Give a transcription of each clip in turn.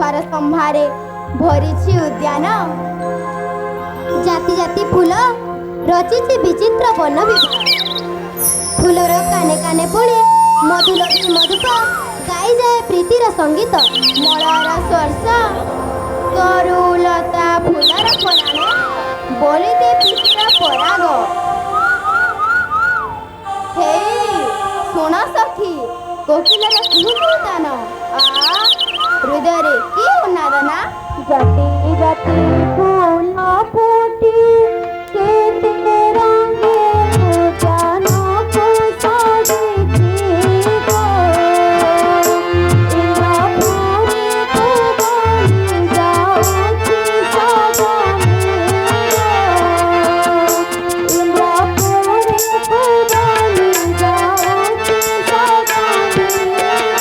ସୁନ୍ଦର ସମ୍ଭାରେ ଭରିଛି ଉଦ୍ୟାନ। ଜାତି ଜାତି ଫୁଲ ରଚିଛି ବିଚିତ୍ର ବନ ବିଭାଗ। ଫୁଲର କାନେ କାନେ ପୁଣି ମଧୁଲକ୍ଷ୍ମୀ ମଧୁପ ଗାଇଯାଏ ପ୍ରୀତିର ସଙ୍ଗୀତ। ମଳର ସ୍ପର୍ଶ ତରୁଲତା ଫୁଲର ପରାଣେ ବୋଳିଦେ ପ୍ରୀତିର ପରାଗ। ହେଇ ଶୁଣ ସଖୀ କୋକିଲର କୁହୁ ତାନ ହୃଦୟରେ କି ଉନ୍ନାଦନା। ଜାତି ଜାତି ଫୁଲ ଫୁଟି କେତେ ରଙ୍ଗେ ଉଦ୍ୟାନକୁ ସଜିଛି ଗୋ। ଇନ୍ଦ୍ରପୁରୀକୁ ବଳି ଯାଉଛି ସଜନୀ ଗୋ। ଇନ୍ଦ୍ରପୁରୀକୁ ବଳି ଯାଉଛି ସଜନୀ ଗୋ।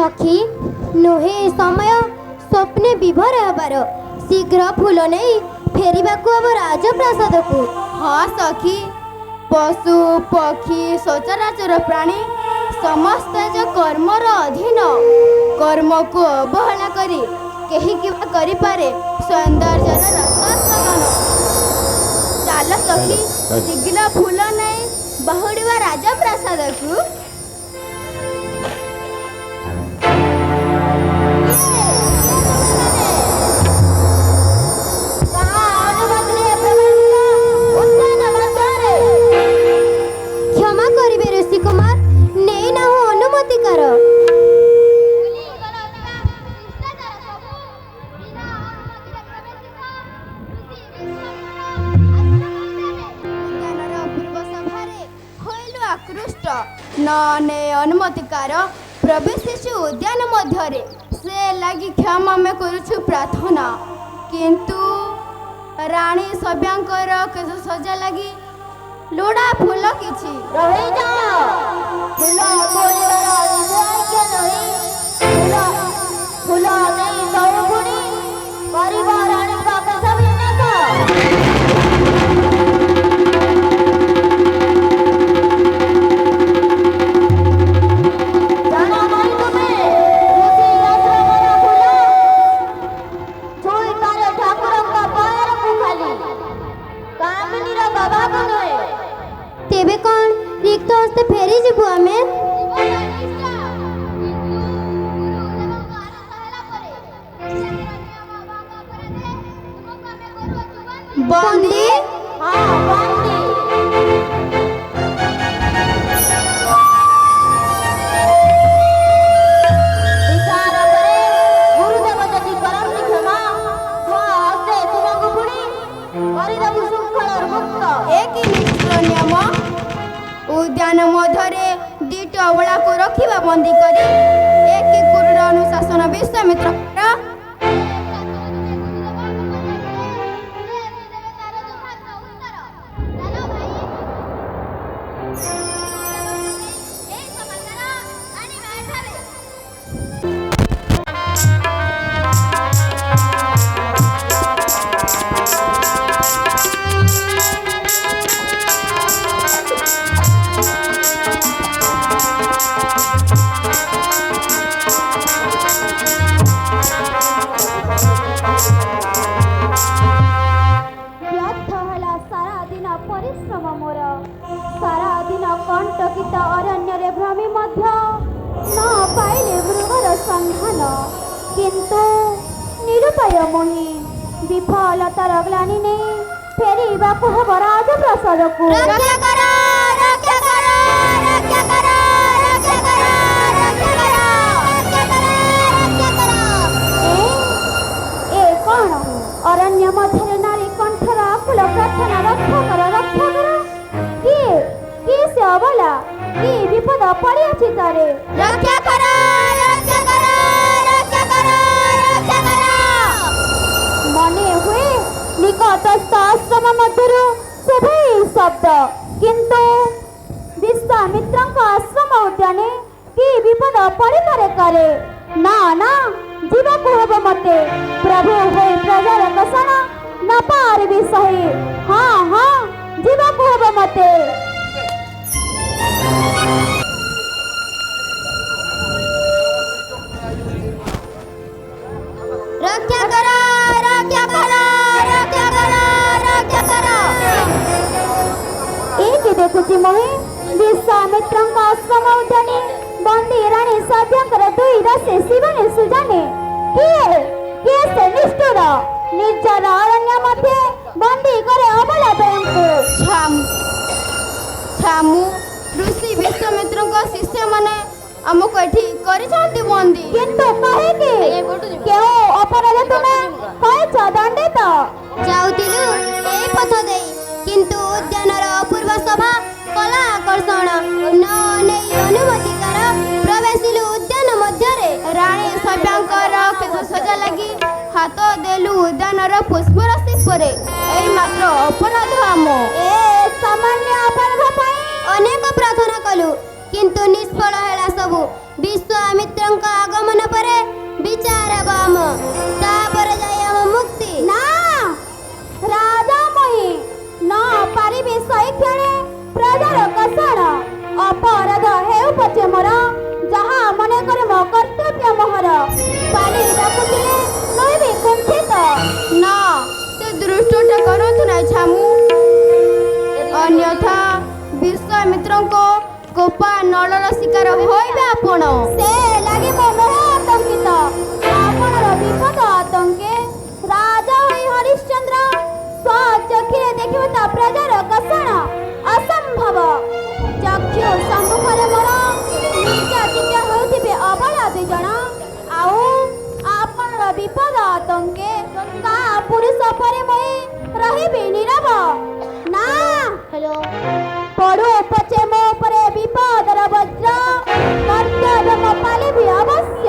सखी नुहे समय स्वप्ने विभोर हबार शीघ्र फूल नहीं फेरिबाकू अब राजप्रासाद को। हाँ सखी पशु पक्षी सचराचर प्राणी समस्त जो कर्मर अधीन कर्म को अवहेला करी केही किबा करि पारे सौंदर्यर रसास्वादन। चाल सखी शीघ्र फूल नहीं बहुड़िबा राजप्रासाद को। क्षमा करिबे ऋषि कुमार नहीं ना हो अनुमति कर। आकृष्ट ने अनुमतिकार प्रवेश उद्यान मध्य से लगी क्षमा में करुछु प्रार्थना। किंतु रानी सभ्यांकर केश सजा लगी लोड़ा फूल किछि रही जा फूल बोलिबार अधिकार के नहीं ଫୁଲ ଦେଇ ଦଉଗୁଣି କରିବ ରାଣୀଙ୍କ ବେଶ ବିନ୍ୟାସ। ଜାଣ ନାହିଁ ତୁମେ ଋଷି ଆଶ୍ରମର ଫୁଲ ଛୁଇଁ ପାରେ ଠାକୁରଙ୍କ ପାୟରକୁ ଖାଲି କାମିନୀର ଦବାକୁ ନୁହେଁ। ତେବେ କଣ ରିକ୍ତ ହସ୍ତେ ଫେରିଯିବୁ ଆମେ? ବନ୍ଦୀ? ହଁ ବନ୍ଦୀ। ବିଚାର କରେ ଗୁରୁଦେବ ଯଦି କରନ୍ତି କ୍ଷମା ସ୍ୱ ହସ୍ତେ ତୁମକୁ ପୁଣି କରିଦେବୁ ଶୃଙ୍ଖଳରୁ ମୁକ୍ତ। ଏ କି ନିଷ୍ଠୁର ନିୟମ! ଉଦ୍ୟାନ ମଧ୍ୟରେ ଦିଟି ଅବଳାକୁ ରଖିବା ବନ୍ଦୀ କରି ଏ କି କ୍ରୂର ଅନୁଶାସନ ବିଶ୍ୱାମିତ୍ରଙ୍କର! ପରିଶ୍ରମ ମୋର ସାରା ଦିନ କଣ୍ଟକିତ ଅରଣ୍ୟରେ ଭ୍ରମି ମଧ୍ୟ ନ ପାଇଲେ ମୃଗର ସନ୍ଧାନ। କିନ୍ତୁ ନିରୁପାୟ ମୁହିଁ ବିଫଳତାର ଗ୍ଲାନି ନେଇ ଫେରିବାକୁ ହେବ ରାଜପ୍ରାସାଦକୁ। ରକ୍ଷା କର, ରକ୍ଷା କର, ରକ୍ଷା କର, ରକ୍ଷା କର, ରକ୍ଷା କର, ରକ୍ଷା କର, ରକ୍ଷା କର। ଏ କଣ ଅରଣ୍ୟ ମଧ୍ୟରେ ନାରୀ କଣ୍ଠର ଆକୁଳ ପ୍ରାର୍ଥନା, ରକ୍ଷା କର, ରକ୍ଷା କର। କିଏ କିଏ ସେ ଅବଲା? କି ବିପଦ ପଡ଼ିଅଛି ତାରେ? ରକ୍ଷା କର, ରକ୍ଷା କର, ରକ୍ଷା କର, ରକ୍ଷା କର। ମନେ ହୁଏ ନିକଟସ୍ଥ ଆଶ୍ରମ ମଧ୍ୟରୁ ଶୁଭେ ଏହି ଶବ୍ଦ, କିନ୍ତୁ ବିଶ୍ୱାମିତ୍ରଙ୍କ ଆଶ୍ରମ ଉଦ୍ୟାନେ କି ବିପଦ ପଡ଼ିପାରେ କାରେ? ନା ନା, ଯିବାକୁ ହେବ ମତେ। ପ୍ରଭୁ ହୋଇ ପ୍ରଜାର କଷଣ ନ ପାରିବି ସହି। ହଁ ହଁ, ଯିବାକୁ ହେବ ମତେ। ରକ୍ଷା କର, ରକ୍ଷା କର, ରକ୍ଷା କର, ରକ୍ଷା କର। ଏଇଠି ଦେଖୁଛି ମହି ବିଶ୍ୱାମିତ୍ରଙ୍କ ଆଶ୍ରମ ଉଦ୍ୟାନେ ବନ୍ଦୀ ରାଣୀ ସଭ୍ୟଙ୍କର ଦୁଇ ଦାସୀ ଶିବାନୀ ସୁଜାନେ। କିଏ କିଏ ସେ ନିଷ୍ଠୁର ନିର୍ଜନ ଅରଣ୍ୟ ମଧ୍ୟରେ ବନ୍ଦୀ କରେ ଅବଲା ଦ୍ୱୟଙ୍କୁ। ଛାମୁ ଋଷି ବିଶ୍ୱାମିତ୍ରଙ୍କ ଶିଷ୍ୟମାନେ ଆମକୁ ଏଠି କରିଛନ୍ତି ବନ୍ଦୀ। କିନ୍ତୁ କାହିଁକି? କେଉଁ ଅପରାଧ ତୁମେ ହୋଇଛ ଦଣ୍ଡିତ? ଯାଉଥିଲୁ ଏଇ ପଥ ଦେଇ, କିନ୍ତୁ ଉଦ୍ୟାନର ଅପୂର୍ବ ଶୋଭା କଲା ଆକର୍ଷଣ ନ ନେଇ ଅନୁମତିକାର ପ୍ରବେଶିଲୁ ଉଦ୍ୟାନ ମଧ୍ୟରେ। ରାଣୀ ସଭ୍ୟଙ୍କର କେଶ ସଜା ଲାଗି ହାତ ଦେଲୁ ଉଦ୍ୟାନର ପୁଷ୍ପରାଶି ପରେ। ଏଇ ମାତ୍ର ଅପରାଧ ଆମ। ଏ ସାମାନ୍ୟ ଅପରାଧ ପାଇଁ ଅନେକ ପ୍ରାର୍ଥନା କଲୁ, କିନ୍ତୁ ନିଷ୍ଫଳ ହେଲା ସବୁ। ବିଶ୍ୱାମିତ୍ରଙ୍କ ଆଗମନ ପରେ ବିଚାର ହେବ ଆମ, ତାପରେ ଯାଇ ଆମ ମୁକ୍ତି। ନା, ରାଜାମୟୀ ନ ପାରିବି ସୈକ୍ଷଣେ ପ୍ରଜାର କଷଣ। ଅପରାଧ ହେଉ ପଛେ ମୋର, ଯାହା ମନେ କରେ ମୋ କର୍ତ୍ତବ୍ୟ ମୋହର। ପାଣି ଡାକୁଥିଲେ ନଇବି କୁଣ୍ଠିତ। ନା, ସେ ଦୃଷ୍ଟଟା କରନ୍ତୁ ନାହିଁ ଛାମୁ, ଅନ୍ୟଥା ବିଶ୍ୱାମିତ୍ରଙ୍କ କୋପା ନଳର ଶିକାର ହୋଇବେ ଆପଣ। ସେ ଲାଗି ମୋ ମୋହ ଆତଙ୍କିତ, ଆପଣର ବିପଦ ଆତଙ୍କେ। ରାଜା ହୋଇ ହରିଶ୍ଚନ୍ଦ୍ର ସ୍ୱଚକ୍ଷୁରେ ଦେଖିବ ତା ପ୍ରଜାର କଷଣ ଅସମ୍ଭବ। ଚକ୍ଷୁ ସମ୍ମୁଖରେ ମୋର ନିର୍ଯାତିତ ହେଉଥିବେ ଅବଳା ଦୁଇ ଜଣ, ଆଉ ଆପଣର ବିପଦ ଆତଙ୍କେ କା ପୁରୁଷ ପରେ ମୁଁ ରହିବି ନୀରବ। ନା, ପଡ଼ୁ ପଛେ ମୋ ଉପରେ ବିପଦର ବଜ୍ର, କର୍ତ୍ତବ୍ୟ ମୁଁ ପାଳିବି ଅବଶ୍ୟ।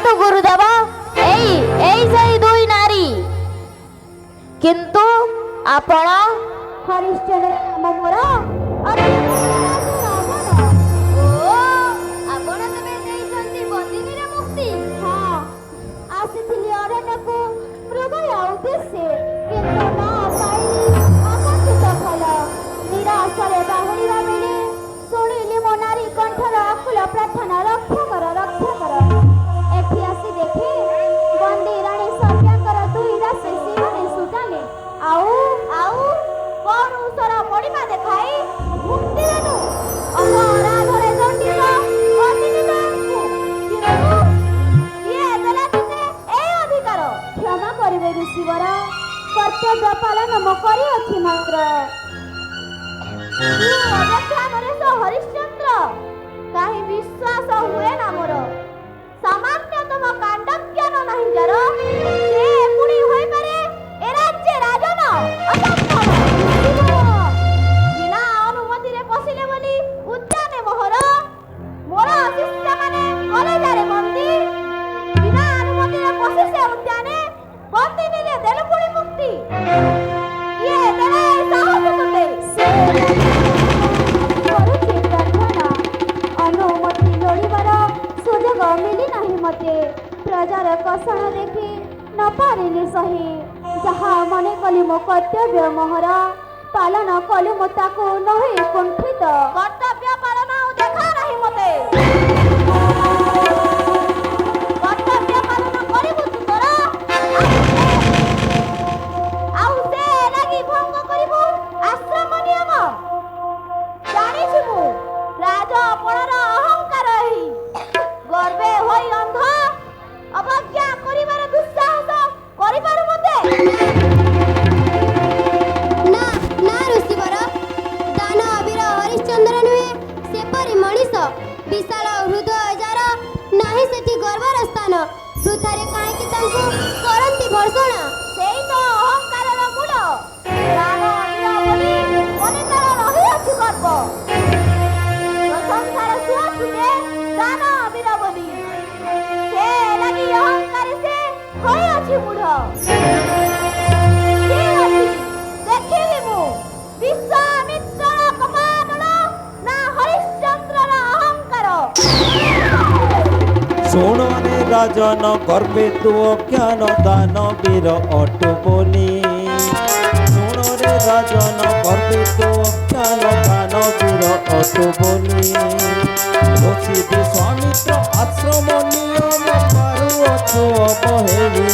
ଦେଖନ୍ତୁ ଗୁରୁଦେବ, ଏଇ ଏଇ ସେଇ ଦୁଇ ନାରୀ। କିନ୍ତୁ ଆପଣ ହରିଶ୍ଚନ୍ଦ୍ର ନାମ ମୋର। ଆପଣ ତେବେ ଦେଇଛନ୍ତି ବନ୍ଦିନୀର ମୁକ୍ତି? ହଁ, ଆସିଥିଲି ଅରଣ୍ୟକୁ ମୃଗୟ ଉଦ୍ଦେଶ୍ୟ, କିନ୍ତୁ ନ ପାଇଲି ଆକାଶିତ ଫଳ। ନିରାଶରେ ବାହୁଡ଼ିବା ବେଳେ ଶୁଣିଲି ମୋ ନାରୀ କଣ୍ଠର ଆକୁଳ ପ୍ରାର୍ଥନା, ରକ୍ଷା କର, ରକ୍ଷା କର। ଏଠି ଆସି ଦେଖି ବନ୍ଦୀ ରାଣୀ ସତ୍ୟାଙ୍କର ଦୁଇ ଦାସୀ ଶିବାନୀ ସୁଜାନୀ ଆଉ ପରୁଷର ମଣିମା ଦେଖାଇ ମୁକ୍ତି ଦେଲୁ। ଅପରାଧରେ ଦଣ୍ଡିତ ବନ୍ଦିନୀ ଦୟାଙ୍କୁ। କିନ୍ତୁ କିଏ ଦେଲା ତତେ এই ଅଧିକାର? କ୍ଷମା କରିବେ ଋଷିବର, କର୍ତ୍ତବ୍ୟ ପାଳନ ମୁଁ କରିଅଛି ମାତ୍ର। ହରିଶ୍ଚନ୍ଦ୍ର, କାହିଁ ବିଶ୍ୱାସ ହୁଏ ନା ମୋର। ସାମାନ୍ୟତମ କାଣ୍ଡ ଜ୍ଞାନ ନାହିଁ ଯାର, ସେ ପୁଣି ହୋଇପାରେ ଏ ରାଜ୍ୟ ରାଜନ। ବିନା ଅନୁମତିରେ ପଶିଲେ ବୋଲି ଉଦ୍ୟାନେ ମୋହର, ମୋର ଶିଷ୍ୟମାନେ କଲେଜାରେ ବନ୍ଦୀ। ବିନା ଅନୁମତିରେ ପଶି ସେ ଉଦ୍ୟାନେ ବନ୍ଦିନୀରେ ଦେଲୁ ପୁଣି ମୁକ୍ତି। କିଏ ଦେଲା ଏ ସାହସ ତତେ? କରୁଛି ପ୍ରାର୍ଥନା, ଅନୁମତି ଲୋଡ଼ିବାର ସୁଯୋଗ ମିଳି ନାହିଁ ମତେ। ପ୍ରଜାର କଷଣ ଦେଖି ନ ପାରିଲି ସହି। ଯାହା ମନେ କଲି ମୋ କର୍ତ୍ତବ୍ୟ ମୋହର, ପାଳନ କଲି ମୁଁ ତାକୁ ନହୋଇ କୁଣ୍ଠିତ। କର୍ତ୍ତବ୍ୟ ପାଳନ ଆଉ ଦେଖା ନାହିଁ ମତେ। କର୍ତ୍ତବ୍ୟ ପାଳନ କରିବୁ ତୁ ତୋର, ଆଉ ସେ ଲାଗି ଭଙ୍ଗ କରିବୁ ଆଶ୍ରମ ନିୟମ। ଜାଣିଛୁ ମୁଁ ରାଜ ଅପଣର ଅହଙ୍କାର, ଏହି ଗର୍ବେ ହୋଇ ଅନ୍ଧ ଅବଜ୍ଞା କରିବାର ଦୁଃସାହସ କରିପାରୁ ମତେ? ନା ନା ଋଷିବର, ଦାନ ଅବିର ହରିଶ୍ଚନ୍ଦ୍ର ନୁହେଁ, ସେପରି ମଣିଷ। ବିଶାଳ ହୃଦୟ ଯାର, ନାହିଁ ସେଠି ଗର୍ବର ସ୍ଥାନ। ବୃଥାରେ କାହିଁକି ତାଙ୍କୁ କରନ୍ତି ଭର୍ଷଣ? ସେଇ ତ ଅହଙ୍କାରର ମୂଳ। ଦାନ ଅବିର ବୋଲି ମନେ ତାର ରହିଅଛି ଗର୍ବ। ପ୍ରଶଂସାର ସୁଅ ଛୁଟେ ଦାନ ଅବିର ବୋଲି, ସେ ଲାଗି ଅହଙ୍କାରୀ ସେ ହୋଇଅଛି ମୂଢ଼। ଠିକ୍ ଅଛି, ଦେଖିବି ମୁଁ ବିଶ୍ୱାମିତ୍ରର କପାଟଳ ନା ହରିଶ୍ଚନ୍ଦ୍ରର ଅହଙ୍କାର। ଶୁଣରେ ରାଜନ ଗର୍ବେ ତୁ ଅଜ୍ଞାନ ଦାନବୀର ଅଟୁ ବୋଲି। ଶୁଣରେ ରାଜନ ଗର୍ବେ ତୁ ଅଜ୍ଞାନ ଦାନବୀର ଅଟୁ ବୋଲି। ଦୋଷୀ ବିଶ୍ୱାମିତ୍ର ଆଶ୍ରମ ନିୟମ ପାରୁଅଛୁ ଅବହେଳି।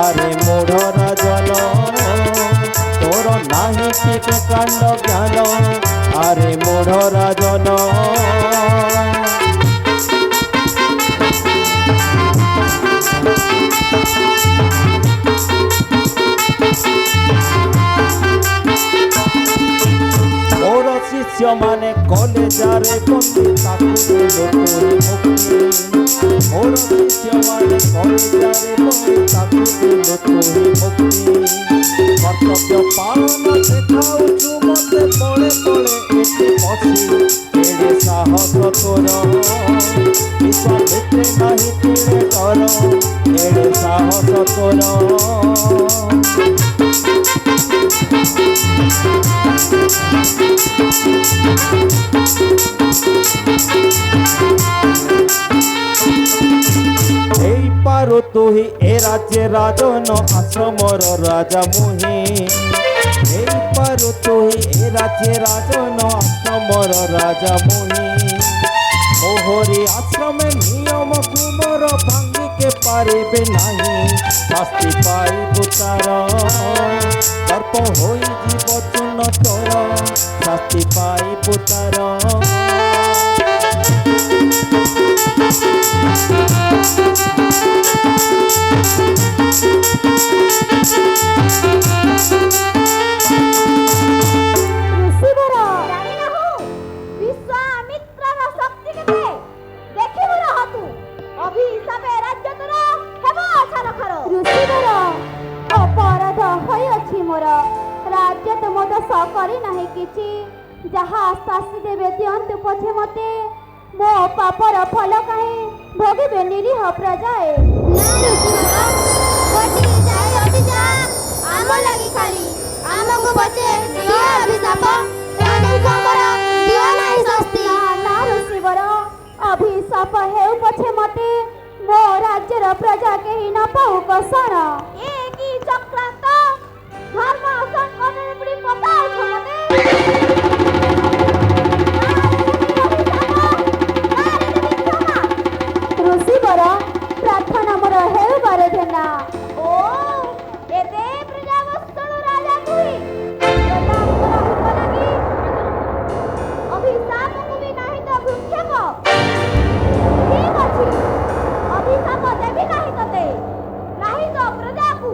ଆରେ ମୂଢ଼ ରାଜନ, ତୋର ନାହିଁ ଟିକେ କାଣ୍ଡ ଜ୍ଞାନ। ଆରେ ମୂଢ଼ ରାଜନ, ମୋର ଶିଷ୍ୟମାନେ କଲେଜାରେ ବନ୍ଦୀ, ତାକୁ ଦେଲୁ ତୁହି ମୁକ୍ତି। ମୋର ଶିଷ୍ୟମାନେ କଲେଜାରେ ବନ୍ଦୀ, ତାକୁ ଦେଲୁ ତୁହି ମୁକ୍ତି। କର୍ତ୍ତବ୍ୟ ପାଳନ ଦେଖାଉଛୁ ମତେ ପଳେ ପଳେ ଏଠି ପଶି। ଏଡ଼େ ସାହସ ତୋର, ବିଶ୍ୱାମିତ୍ରେ ନାହିଁ ତୁଳେ ଡର। ଏଡ଼େ ସାହସ ତୋର, ହେଇପାରୁ ତୁହି ଏ ରାଜ୍ୟ ରାଜନ, ଆଶ୍ରମର ରାଜା ମୁହିଁ। ହେଇପାରୁ ତୁହି ଏ ରାଜ୍ୟ ରାଜନ, ଆଶ୍ରମର ରାଜା ମୁହିଁ। ମୋହରି ଆଶ୍ରମେ ନିୟମ ତୁମର ଭାଙ୍ଗିକେ ପାରିବେ ନାହିଁ। ଶାସ୍ତି ପାଇବୁ ତାର, ଦର୍ପ ହୋଇଯିବ ଚୂନ ତୋର। ଶାସ୍ତି ପାଇବୁ ତାର। ଋଷିବର, ଜାଣିନାହୁଁ ବିଶ୍ୱାମିତ୍ରର ଶକ୍ତି କେତେ? ଦେଖିବୁ ରହ ତୁ, ଅଭିଶାପେ ରାଜ୍ୟ ତୋର ହେବ ଛାରଖାର। ଋଷିବର, ଅପରାଧ ହୋଇଅଛି ମୋର। ରାଜ୍ୟ ତ ମୋ ଦୋଷ କରି ନାହିଁ କିଛି। ଯାହା ଶାସ୍ତି ଦେବେ ଦିଅନ୍ତୁ ପଛେ ମତେ। ମୋ ପାପର ଫଳ କାହିଁ ଭୋଗିବେ ନିରୀହ ପ୍ରଜାଏ। ନା ଋଷିବର, ଗୋଟିଏ ଯାଇ ଅଭିଶା ଆମ ଲାଗି ଖାଲି ଆମକୁ ପଛେ ଦିଅ ଅଭିଶାପ, ଚଣ୍ଡୀଙ୍କର ଦିଅ ନାହିଁ ଶାସ୍ତି। ନା ଋଷିବର, ଅଭିଶାପ ହେଉ ପଛେ ମତେ ମୋ ରାଜ୍ୟର ପ୍ରଜା କେହି ନ ପାଉ କଷଣ। ଏ କି ଚକ୍ରାନ୍ତ, ଧର୍ମ ସଂକଟରେ ପଡ଼ି ପକାଉଛ ମତେ। ଋଷିବର, ପ୍ରାର୍ଥନା ମୋର ହେଉ ବାର ଧେନା। ଓ ଏତେ ପ୍ରଜା ବତ୍ସଳ ରାଜା ତୁହି, ପ୍ରଜାଙ୍କର ହିତ ଲାଗି ଅଭିଶାପକୁ ବି ନାହିଁ ତ ଭୃକ୍ଷେପ। ଠିକ୍ ଅଛି, ଅଭିଶାପ ଦେବି ନାହିଁ ତତେ, ନାହିଁ ତ ପ୍ରଜାକୁ।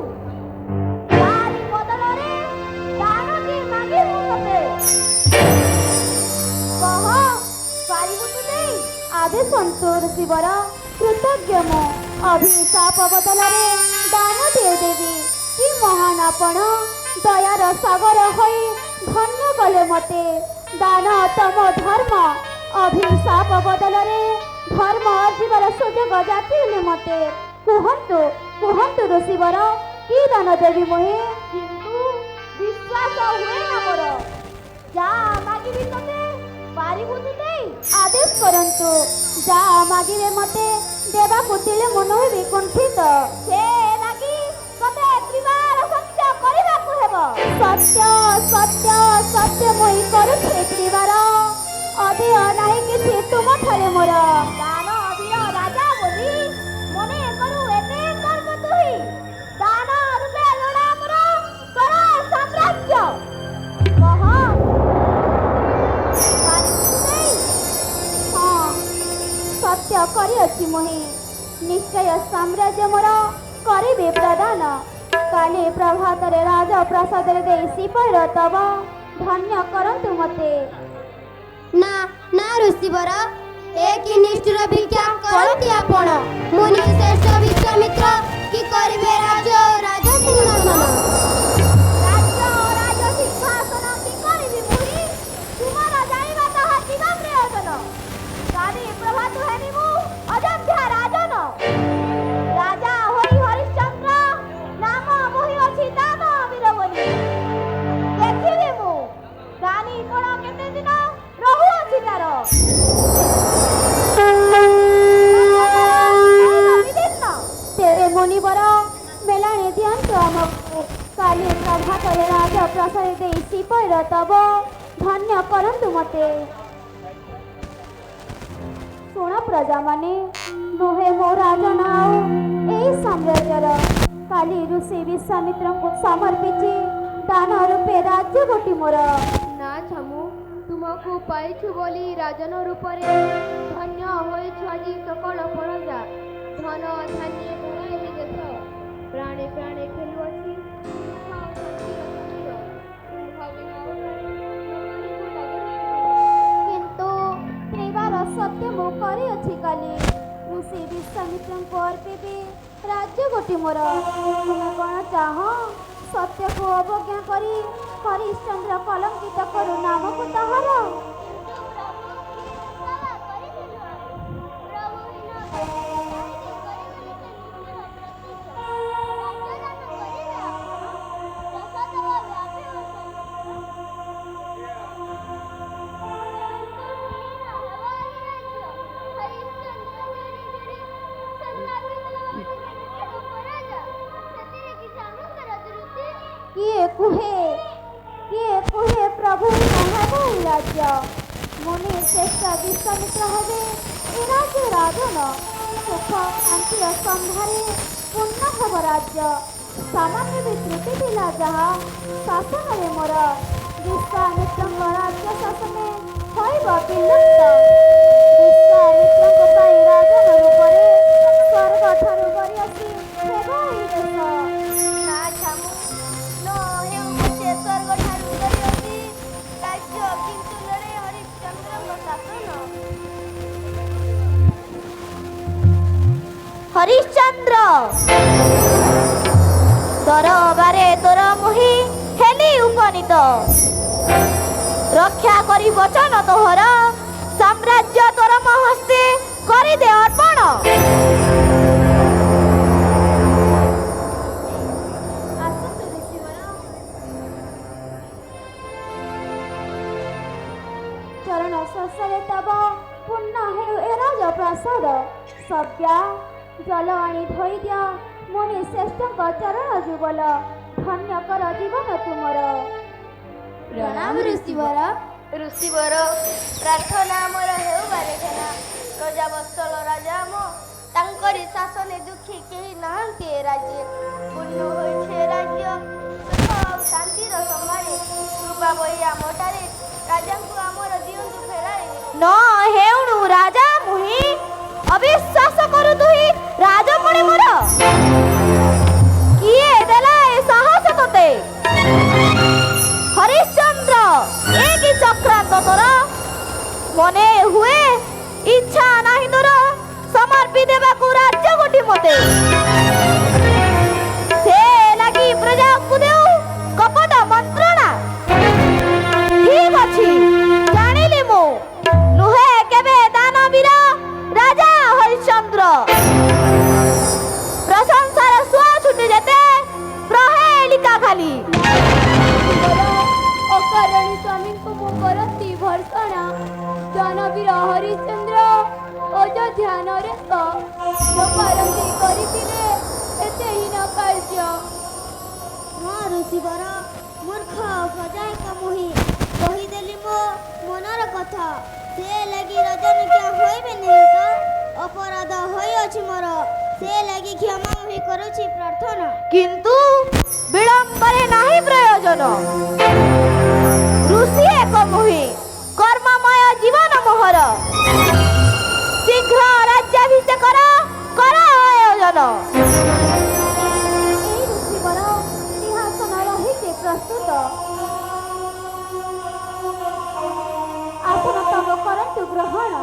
ତାରି ବଦଳରେ ଦାନଟି ମାଗିବୁ ତତେ। କହ, ପାରିବୁ ତୁ ଦେଇ? ଆଦେଶ ଋଷିବର, କୃତଜ୍ଞ ମୁଁ। ଅଭିଶାପ ବଦଳରେ ଦାନ ଦେବି। କି ମହାନ ଆପଣ, ଦୟାର ସାଗର ହୋଇ ଧନ୍ୟ କଲେ ମତେ। ଦାନ ତମ ଧର୍ମ, ଅଭିଶାପ ବଦଳରେ ଧର୍ମ ଅର୍ଜିବାର ସୁଯୋଗ ଜାତିଲେ ମତେ। କୁହନ୍ତୁ କୁହନ୍ତୁ ଋଷିବର, କି ଦାନ ଦେବି ମୁହିଁ? କିନ୍ତୁ ବିଶ୍ୱାସ ହୁଏ ନା ମୋର। ଯାହା ମାଗିବି ତତେ, ପାରିବୁ ତୁ ଦେଇ? ଆଦେଶ କରନ୍ତୁ, ଯାହା ମାଗିଲେ ମତେ ଦେବାକୁ ଥିଲେ ମନ ହେବି କୁଣ୍ଠିତ। ସେ ଲାଗି ତତେ ତ୍ରିବାର ସତ୍ୟ କରିବାକୁ ହେବ। ସତ୍ୟ ସତ୍ୟ ସତ୍ୟ ମୁଇଁ କରୁଛି ତ୍ରିବାର, ଅଦେୟ ନାହିଁ କିଛି ତୁମଠାରେ ମୋର। ଦାନ ଅବିର ରାଜା ବୋଲି ମନେ କରୁ ଏତେ ଗର୍ବ ତୁହି। ଦାନ ରୂପେ ଲୋଡ଼ା ମୋର ତୋର ସାମ୍ରାଜ୍ୟ। କହ, ହଁ, ସତ୍ୟ କରିଅଛି ମୁହିଁ। ନିଶ୍ଚୟ ସାମ୍ରାଜ୍ୟ ମୋର କରିବି ପ୍ରଦାନ। କାଲି ପ୍ରଭାତରେ ରାଜପ୍ରାସାଦରେ ଦେଇ ସିପାହୀର ତବ ଧନ୍ୟ କରନ୍ତୁ ମତେ। ନା ନା ଋଷିବର, ଏ କି ନିଷ୍ଠୁର ଭିକ୍ଷା କରନ୍ତି ଆପଣ? ମୁନି ଶ୍ରେଷ୍ଠ ବିଶ୍ୱାମିତ୍ର କି କରିବେ ରାଜ ରାଜସିଂହାସନ? ରାଜ ସିଂହାସନ କି କରିବି ମୁହିଁ? ତୁମର ଜାଣିବା ତାହା ଯିବା ପ୍ରୟୋଜନ। କାଲି ପ୍ରଭାତ ହେବି ମୁଁ ଅଯୋଧ୍ୟା ରାଜନ। ରାଜା ହୋଇ ହରିଶ୍ଚନ୍ଦ୍ର ନାମ ବହି ଅଛି ଦାନ ଅବିର ବୋଲି। ଦେଖିବି ମୁଁ କାନି କଣ କେତେ ଦିନ ରହୁଅଛି ତାର। ତେବେ ମୁନିବର, ମେଲାଣି ଦିଅନ୍ତୁ ଆମକୁ। କାଲି ପ୍ରଭାତରେ ରାଜପ୍ରାସାଦ ଦେଇ ସିପାହୀର ତବ ଧନ୍ୟ କରନ୍ତୁ ମତେ। ଶୁଣ ପ୍ରଜାମାନେ, ନୁହେଁ ମୋ ରାଜନ ଆଉ ଏଇ ସାମ୍ରାଜ୍ୟର। କାଲି ଋଷି ବିଶ୍ୱାମିତ୍ରଙ୍କୁ ସମର୍ପିଛି ଦାନ ରୂପେ ରାଜ୍ୟ ଗୋଟି ମୋର। ନା ଛାମୁ, ତୁମକୁ ପାଇଛୁ ବୋଲି ରାଜନ ରୂପରେ ଧନ୍ୟ ହୋଇଛୁ ଆଜି ସକଳ ପ୍ରଜା। ଧନ ଧାନ୍ୟ ଗୁଣ ଏହି ଦେଶ, ପ୍ରାଣେ ପ୍ରାଣେ ଖେଳୁଅଛି କିନ୍ତୁ ତ୍ରିବାର ସତ୍ୟ ମୁଁ କରିଅଛି କାଲି। ଋଷି ବିଶ୍ୱାମିତ୍ରଙ୍କୁ ଅର୍ପିବି ରାଜ୍ୟ ଗୋଟି ମୋର। ତୁମେ କଣ ଚାହଁ ସତ୍ୟକୁ ଅବଜ୍ଞା କରି ହରିଶ୍ଚନ୍ଦ୍ର କଲଙ୍କିତ କରୁ ନାମକୁ ତାହାର? କିଏ କୁହେ ପ୍ରଭୁ ନହେବ ଏ ରାଜ୍ୟ। ମୁନି ଶ୍ରେଷ୍ଠ ବିଶ୍ୱାମିତ୍ର ହେବେ ଏ ରାଜ୍ୟ ରାଜନ। ସୁଖ ଶାନ୍ତିର ସମ୍ଭାରେ ପୂର୍ଣ୍ଣ ହେବ ରାଜ୍ୟ। ସାମାନ୍ୟ ବି ତ୍ରୁଟି ଥିଲା ଯାହା ଶାସନରେ ମୋର। ବିଶ୍ୱାମିତ୍ରଙ୍କ ରାଜ୍ୟ ଶାସନ ହୋଇବ ବିଲୁପ୍ତ। ବିଶ୍ୱାମିତ୍ରଙ୍କ ପାଇଁ ରାଜନ ରୂପରେ ସ୍ୱର୍ଗ ଠାରୁ ବରି ଆସି ହେବ ଏ ଦେଶ। ନା ଛାମୁ, ନ ହେଉ ପଛେ ସ୍ୱର୍ଗ ଠାରୁ ଧରିଅଛି ରାଜ୍ୟ, କିନ୍ତୁ ଲଢ଼େ ହରିଶ୍ଚନ୍ଦ୍ରଙ୍କ ଶାସନ। ହରିଶ୍ଚନ୍ଦ୍ର, ଦରବାରେ ତୋର ମୁହିଁ ହେଲି ଉପନୀତ। ରକ୍ଷା କରି ବଚନ ତୋହର, ସାମ୍ରାଜ୍ୟ ତୋର ମୋ ହସ୍ତେ କରିଦେ ଅର୍ପଣ। ଜଳ ଆଣି ଧୋଇ ଦିଅ ମୁନି ଶ୍ରେଷ୍ଠଙ୍କ ଚରଣ ଯୁଗଲ ଧନ୍ୟ କର ଜୀବନ ତୁମର। ପ୍ରଣାମ ଋଷିବର। ଋଷିବର ପ୍ରାର୍ଥନା ଆମର ହେଉ ବାରେଖେନା ପ୍ରଜାବତ୍ସଳ ରାଜା ଆମ ତାଙ୍କରି ଶାସନେ ଦୁଃଖୀ କେହି ନାହାନ୍ତି ଏ ରାଜ୍ୟ ପୂର୍ଣ୍ଣ ହୋଇଛି ଏ ରାଜ୍ୟ ସୁଖ ଆଉ ଶାନ୍ତିର ସମ୍ଭାରେ କୃପା ବହି ଆମଠାରେ ରାଜାଙ୍କୁ ଆମର ଦିଅନ୍ତୁ ଫେରାଇ। ନ ହେଉଣୁ ରାଜା ମୁହିଁ ଅବିଶ୍ୱାସ କରୁ ତୁହି ରାଜମଣି ମୋର କିଏ ଦେଲା ଏ ସାହସ ତତେ? ହରିଶ୍ଚନ୍ଦ୍ର ଏ କି ଚକ୍ରାନ୍ତ ତୋର? ମନେ ହୁଏ ଇଚ୍ଛା ନାହିଁ ତୋର ସମର୍ପି ଦେବାକୁ ରାଜ୍ୟ ଗୋଟି ମତେ ସେ ଲାଗି ପ୍ରଜାକୁ ଦେଉ କପଟ ମନ୍ତ୍ରଣା। ଠିକ ଅଛି ଜାଣିଲି ମୁଁ ନୁହେଁ କେବେ ଦାନବୀର ରାଜା ହରିଶ୍ଚନ୍ଦ୍ର ପ୍ରଶଂସାର ସୁଅ ଛୁଟି ଯେତେ ପ୍ରହେଳିକା ଖାଲି ଅକାରଣୀ ସ୍ୱାମୀଙ୍କୁ ମୁଁ କରନ୍ତି ଭର୍ଷଣା ଦାନବୀର ହରିଶ୍ଚନ୍ଦ୍ର ଅଯୋଧ୍ୟା ନରେଶ କରନ୍ତି କରିଥିଲେ ଏତେ ହୀନ କାର୍ଯ୍ୟ। ହଁ ଋଷିବର ମୂର୍ଖ ପ୍ରଜାଙ୍କ ମୁହିଁ କହିଦେଲି ମୋ ମନର କଥା ସେ ଲାଗି ରାଜନୀତି ହୋଇବେ ନାହିଁ ତ ଅପରାଧ ହୋଇଅଛି ମୋର ସେ ଲାଗି କ୍ଷମା ମୁହିଁ କରୁଛି ପ୍ରାର୍ଥନା। କିନ୍ତୁ ବିଳମ୍ବରେ ନାହିଁ ପ୍ରୟୋଜନ ଋଷି ଏକ ମୁହିଁ କର୍ମମୟ ଜୀବନ ମୋହର ଶୀଘ୍ର ରାଜ୍ୟାଭିଷେକର କର ଆୟୋଜନ। ଏହି ଋଷିବର ସିଂହାସନ ରହିଛି ପ୍ରସ୍ତୁତ ଆପଣ ତମ କରନ୍ତୁ ଗ୍ରହଣ।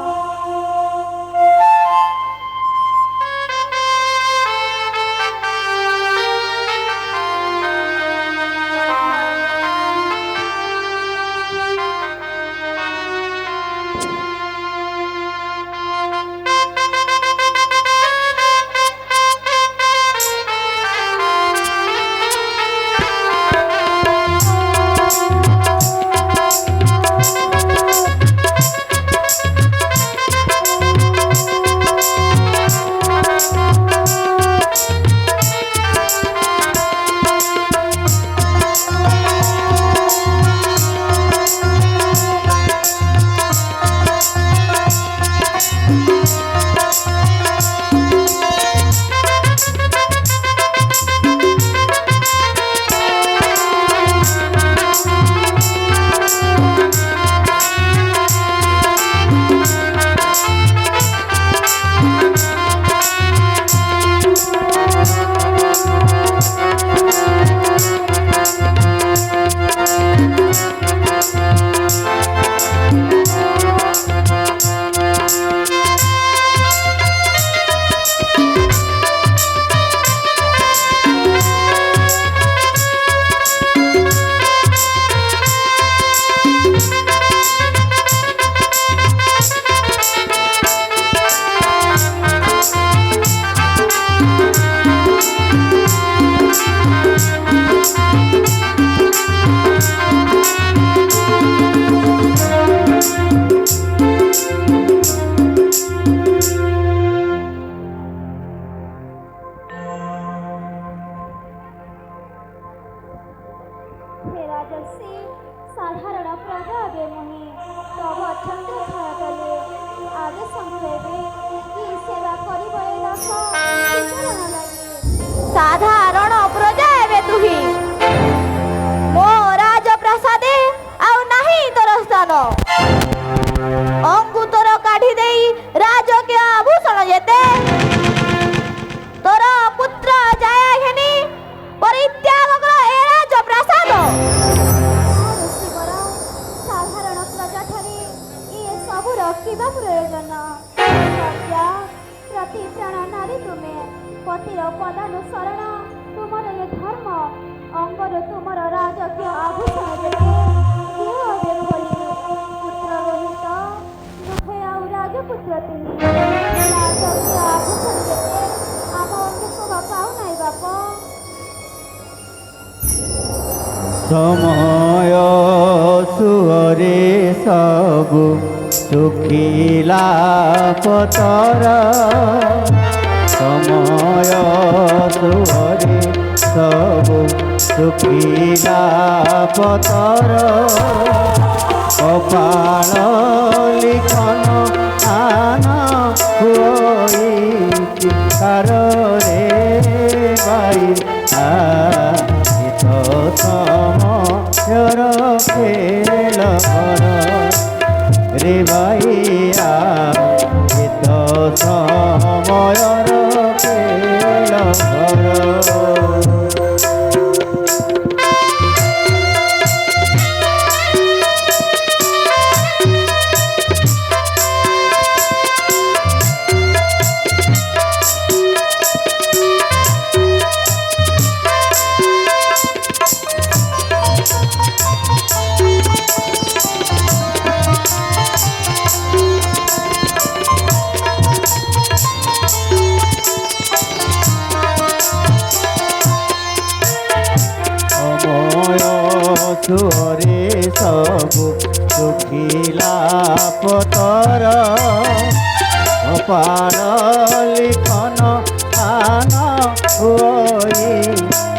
ସାଧାରଣ ପ୍ରଜା ଏବେ ମୁହିଁ ତବ ଛନ୍ଦ ଛାୟା କଲେ ଆଦେଶ ଦେବେ କି ସେବା କରିବ ଏ ଦାସ ବିଚରଣ ଲାଗି। ସାଧାରଣ ପ୍ରଜା ଏବେ ତୁହି ମୋ ରାଜପ୍ରାସାଦେ ଆଉ ନାହିଁ ତୋର ସ୍ଥାନ ଅଙ୍କୁତର କାଢି ଦେଇ ରାଜକୀୟ ଆଭୂଷଣ ଯେତେ ତୋର ପୁତ୍ର ଜାୟା ଘେନି ପରିତ୍ୟାଗ କର ଏ ରାଜପ୍ରାସାଦ। ସାଧାରଣ ପ୍ରଜାଠାରେ ଏ ସବୁର କିବା ପ୍ରୟୋଜନ? ପ୍ରଜା ପ୍ରତି ପ୍ରାଣ ନାରୀ ତୁମେ ପତିର ପଦାନୁସରଣ ତୁମର ଏ ଧର୍ମ ଅଙ୍ଗରୁ ତୁମର ରାଜକୀୟ ଆଭୂଷଣ ଯେତେ ଦେହ ଦେଖଳି ପୁତ୍ର ରୋହିତ ନୁହେଁ ଆଉ ରାଜପୁତ୍ର ତୁହି ରାଜକୀୟ ଆଭୂଷଣ ଯେତେ ଆମ ଅଙ୍ଗେ ଶୋଭା ପାଉନାହିଁ ବାପ। ସମୟ ସୁଅରେ ସବୁ ଶୁଖିଲା ପତର ସମୟ শুখিলা পতর কপাল লিখন আন হুই কারে বাইয়া গীত সমর খেল ঘর রে বাইয়া গীত সময়র খেল ঘর। সুরে সবু শুখিলা পতর কপাল লিখন আন হুই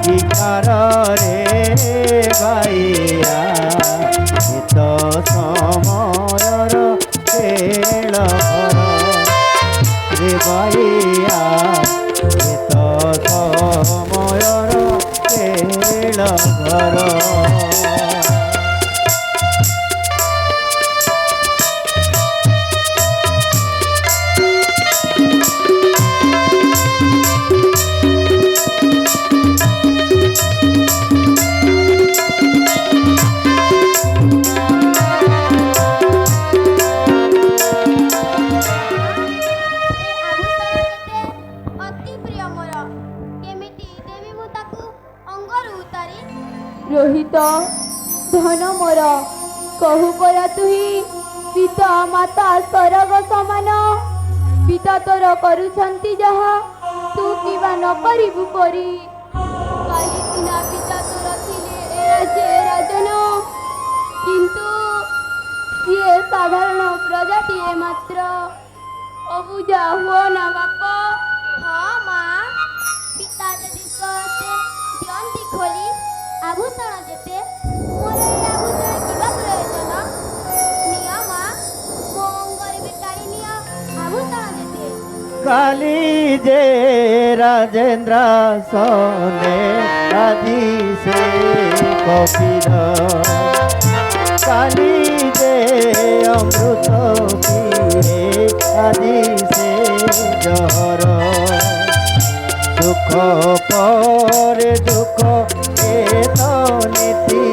বিকারে বাইয়া গীত সময়র খেল ঘর রে বাইয়া গীত সময়র খেল ঘর। ରୋହିତ ଧନ ମୋର କହୁ ପରା ତୁହି ପିତା ମାତା ସରଗ ସମାନ ପିତା ତୋର କରୁଛନ୍ତି ଯାହା ତୁ କିବା ନ କରିବୁ ପରି କାଲି ସିନା ପିତା ତୋର ଥିଲେ ଏ ରାଜ୍ୟ ରାଜନ କିନ୍ତୁ ସିଏ ସାଧାରଣ ପ୍ରଜାଟିଏ ମାତ୍ର ଅବୁଝା ହୁଅ ନା ବାପ। ହଁ ମା, ପିତା ଯଦି ସହଜେ ଦିଅନ୍ତି ଖୋଲି ଆଭୂଷଣ ଯେତେ ମୋର ଏ ଆଭୂଷଣ କିବା ପ୍ରୟୋଜନ? ନିଅ ମା, ମୋ ଅଙ୍ଗରେ ବେଟାଳି ନିଅ ଆଭୂଷଣ ଯେତେ। কালী যে রাজেন্দ্র সনে আদি সে কপির কালী যে অমৃত পিয়ে আদি সে জহর দুঃখ পরে দুঃখ এ তো নীতি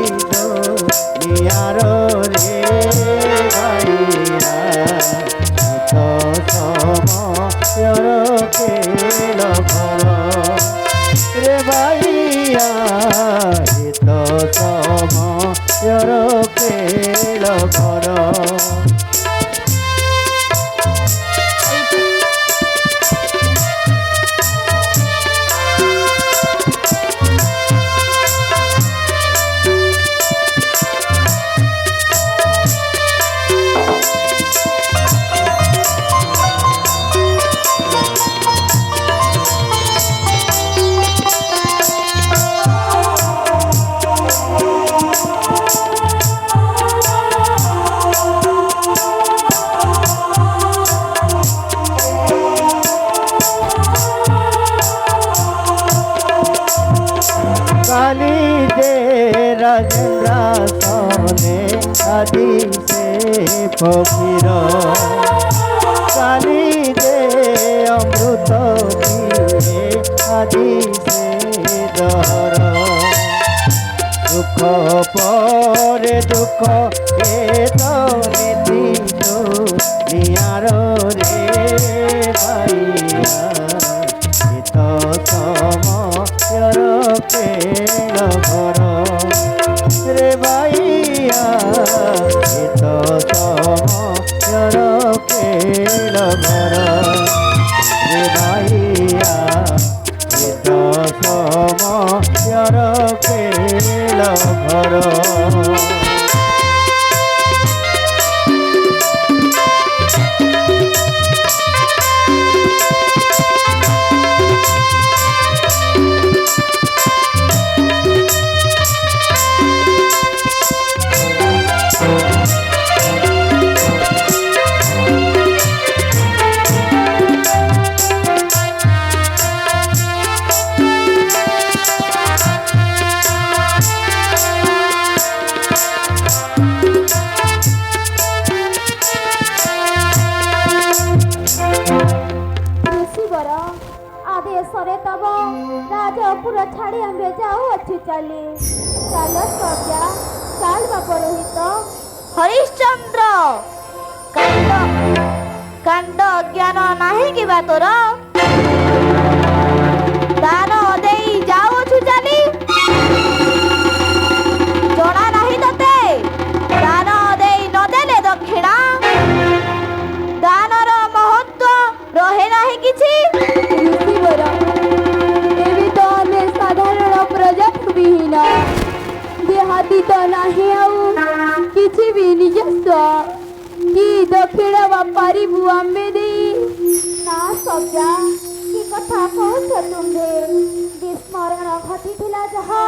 নিয়ার রে ভাইয়া তো সময়র খেল ঘর রে ভাইয়া তো সময়র খেল ঘর। কালী যে রাজেন্দ্র সনে আদি সে ফকির কালী যে অমৃত পিয়ে আদি সে দর দুঃখ পরে দুঃখ এ তো নীতি নিয়ার রে ভাইয়া গীত সময়র খেল ঘর রে ভাইয়া গীত সময়র খেল ঘর রে ভাইয়া গীত সময়র খেল ঘর। ଆଦେଶରେ ତବ ରାଜପୁର ଛାଡ଼ି ଆମେ ଯାଉଅଛୁ ଚାଲି। ଚାଲ ସବ୍ୟା, ଚାଲ ବାପ ରୋହିତ। ହରିଶ୍ଚନ୍ଦ୍ର, କାଣ୍ଡ ଜ୍ଞାନ ନାହିଁ କିବା ତୋର? ଦାନ ଦେଇ ଯାଉଅଛୁ ଚାଲି, ଜଣା ନାହିଁ ତତେ? ଦାନ ଦେଇ ନଦେଲେ ଦକ୍ଷିଣା, ଦାନର ମହତ୍ଵ ରହେ ନାହିଁ କିଛି। ଋଷିବର, ଏବେ ତ ଆମେ ସାଧାରଣ ପ୍ରଜାଠୁ ବିହୀନ, ଦେହାତି ତ ନାହିଁ ଆଉ କିଛି ବି ନିଜସ୍ୱ। କି ଦକ୍ଷିଣ ବା ପାରିବୁ ଆମେ ଦେଇ? ନା ସବ୍ୟା, କି କଥା କହୁଛ ତୁମ୍ଭେ? ବିସ୍ମରଣ ଘଟିଥିଲା ଯାହା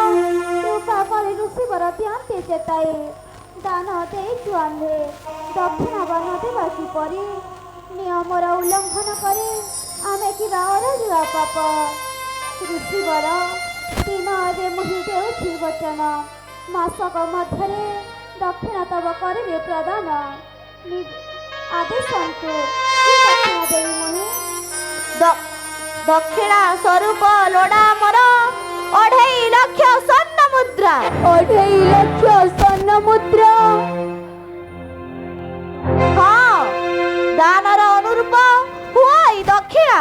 କୃପା କରି ଋଷିବର ଦିଅନ୍ତେ ଚେତାଏ। ଦାନ ଦେଇଛୁ ଆମ୍ଭେ, ଦକ୍ଷିଣ ବା ନ ଦେବା କିପରି? ନିୟମର ଉଲ୍ଲଂଘନ କରି ଆମେ କିବା ଅରଜିବା ପାପ? ଋଷିବର, ଦିନ ଏବେ ମୁହିଁ ଦେଉଛି ବଚନ, ମାସକ ମଧ୍ୟରେ ଦକ୍ଷିଣ ତବ କରିବେ ପ୍ରଦାନ। ଆଦେଶନ୍ତୁ, କି ଦକ୍ଷିଣ ଦେବି ମୁହିଁ? ଦକ୍ଷିଣା ସ୍ୱରୂପ ଲୋଡ଼ା ମୋର 2.5 ଲକ୍ଷ ସ୍ୱର୍ଣ୍ଣ ମୁଦ୍ରା। 2.5 ଲକ୍ଷ ସ୍ୱର୍ଣ୍ଣ ମୁଦ୍ରା? ହଁ, ଦାନର ଅନୁରୂପ ହୁଅଇ ଦକ୍ଷିଣା।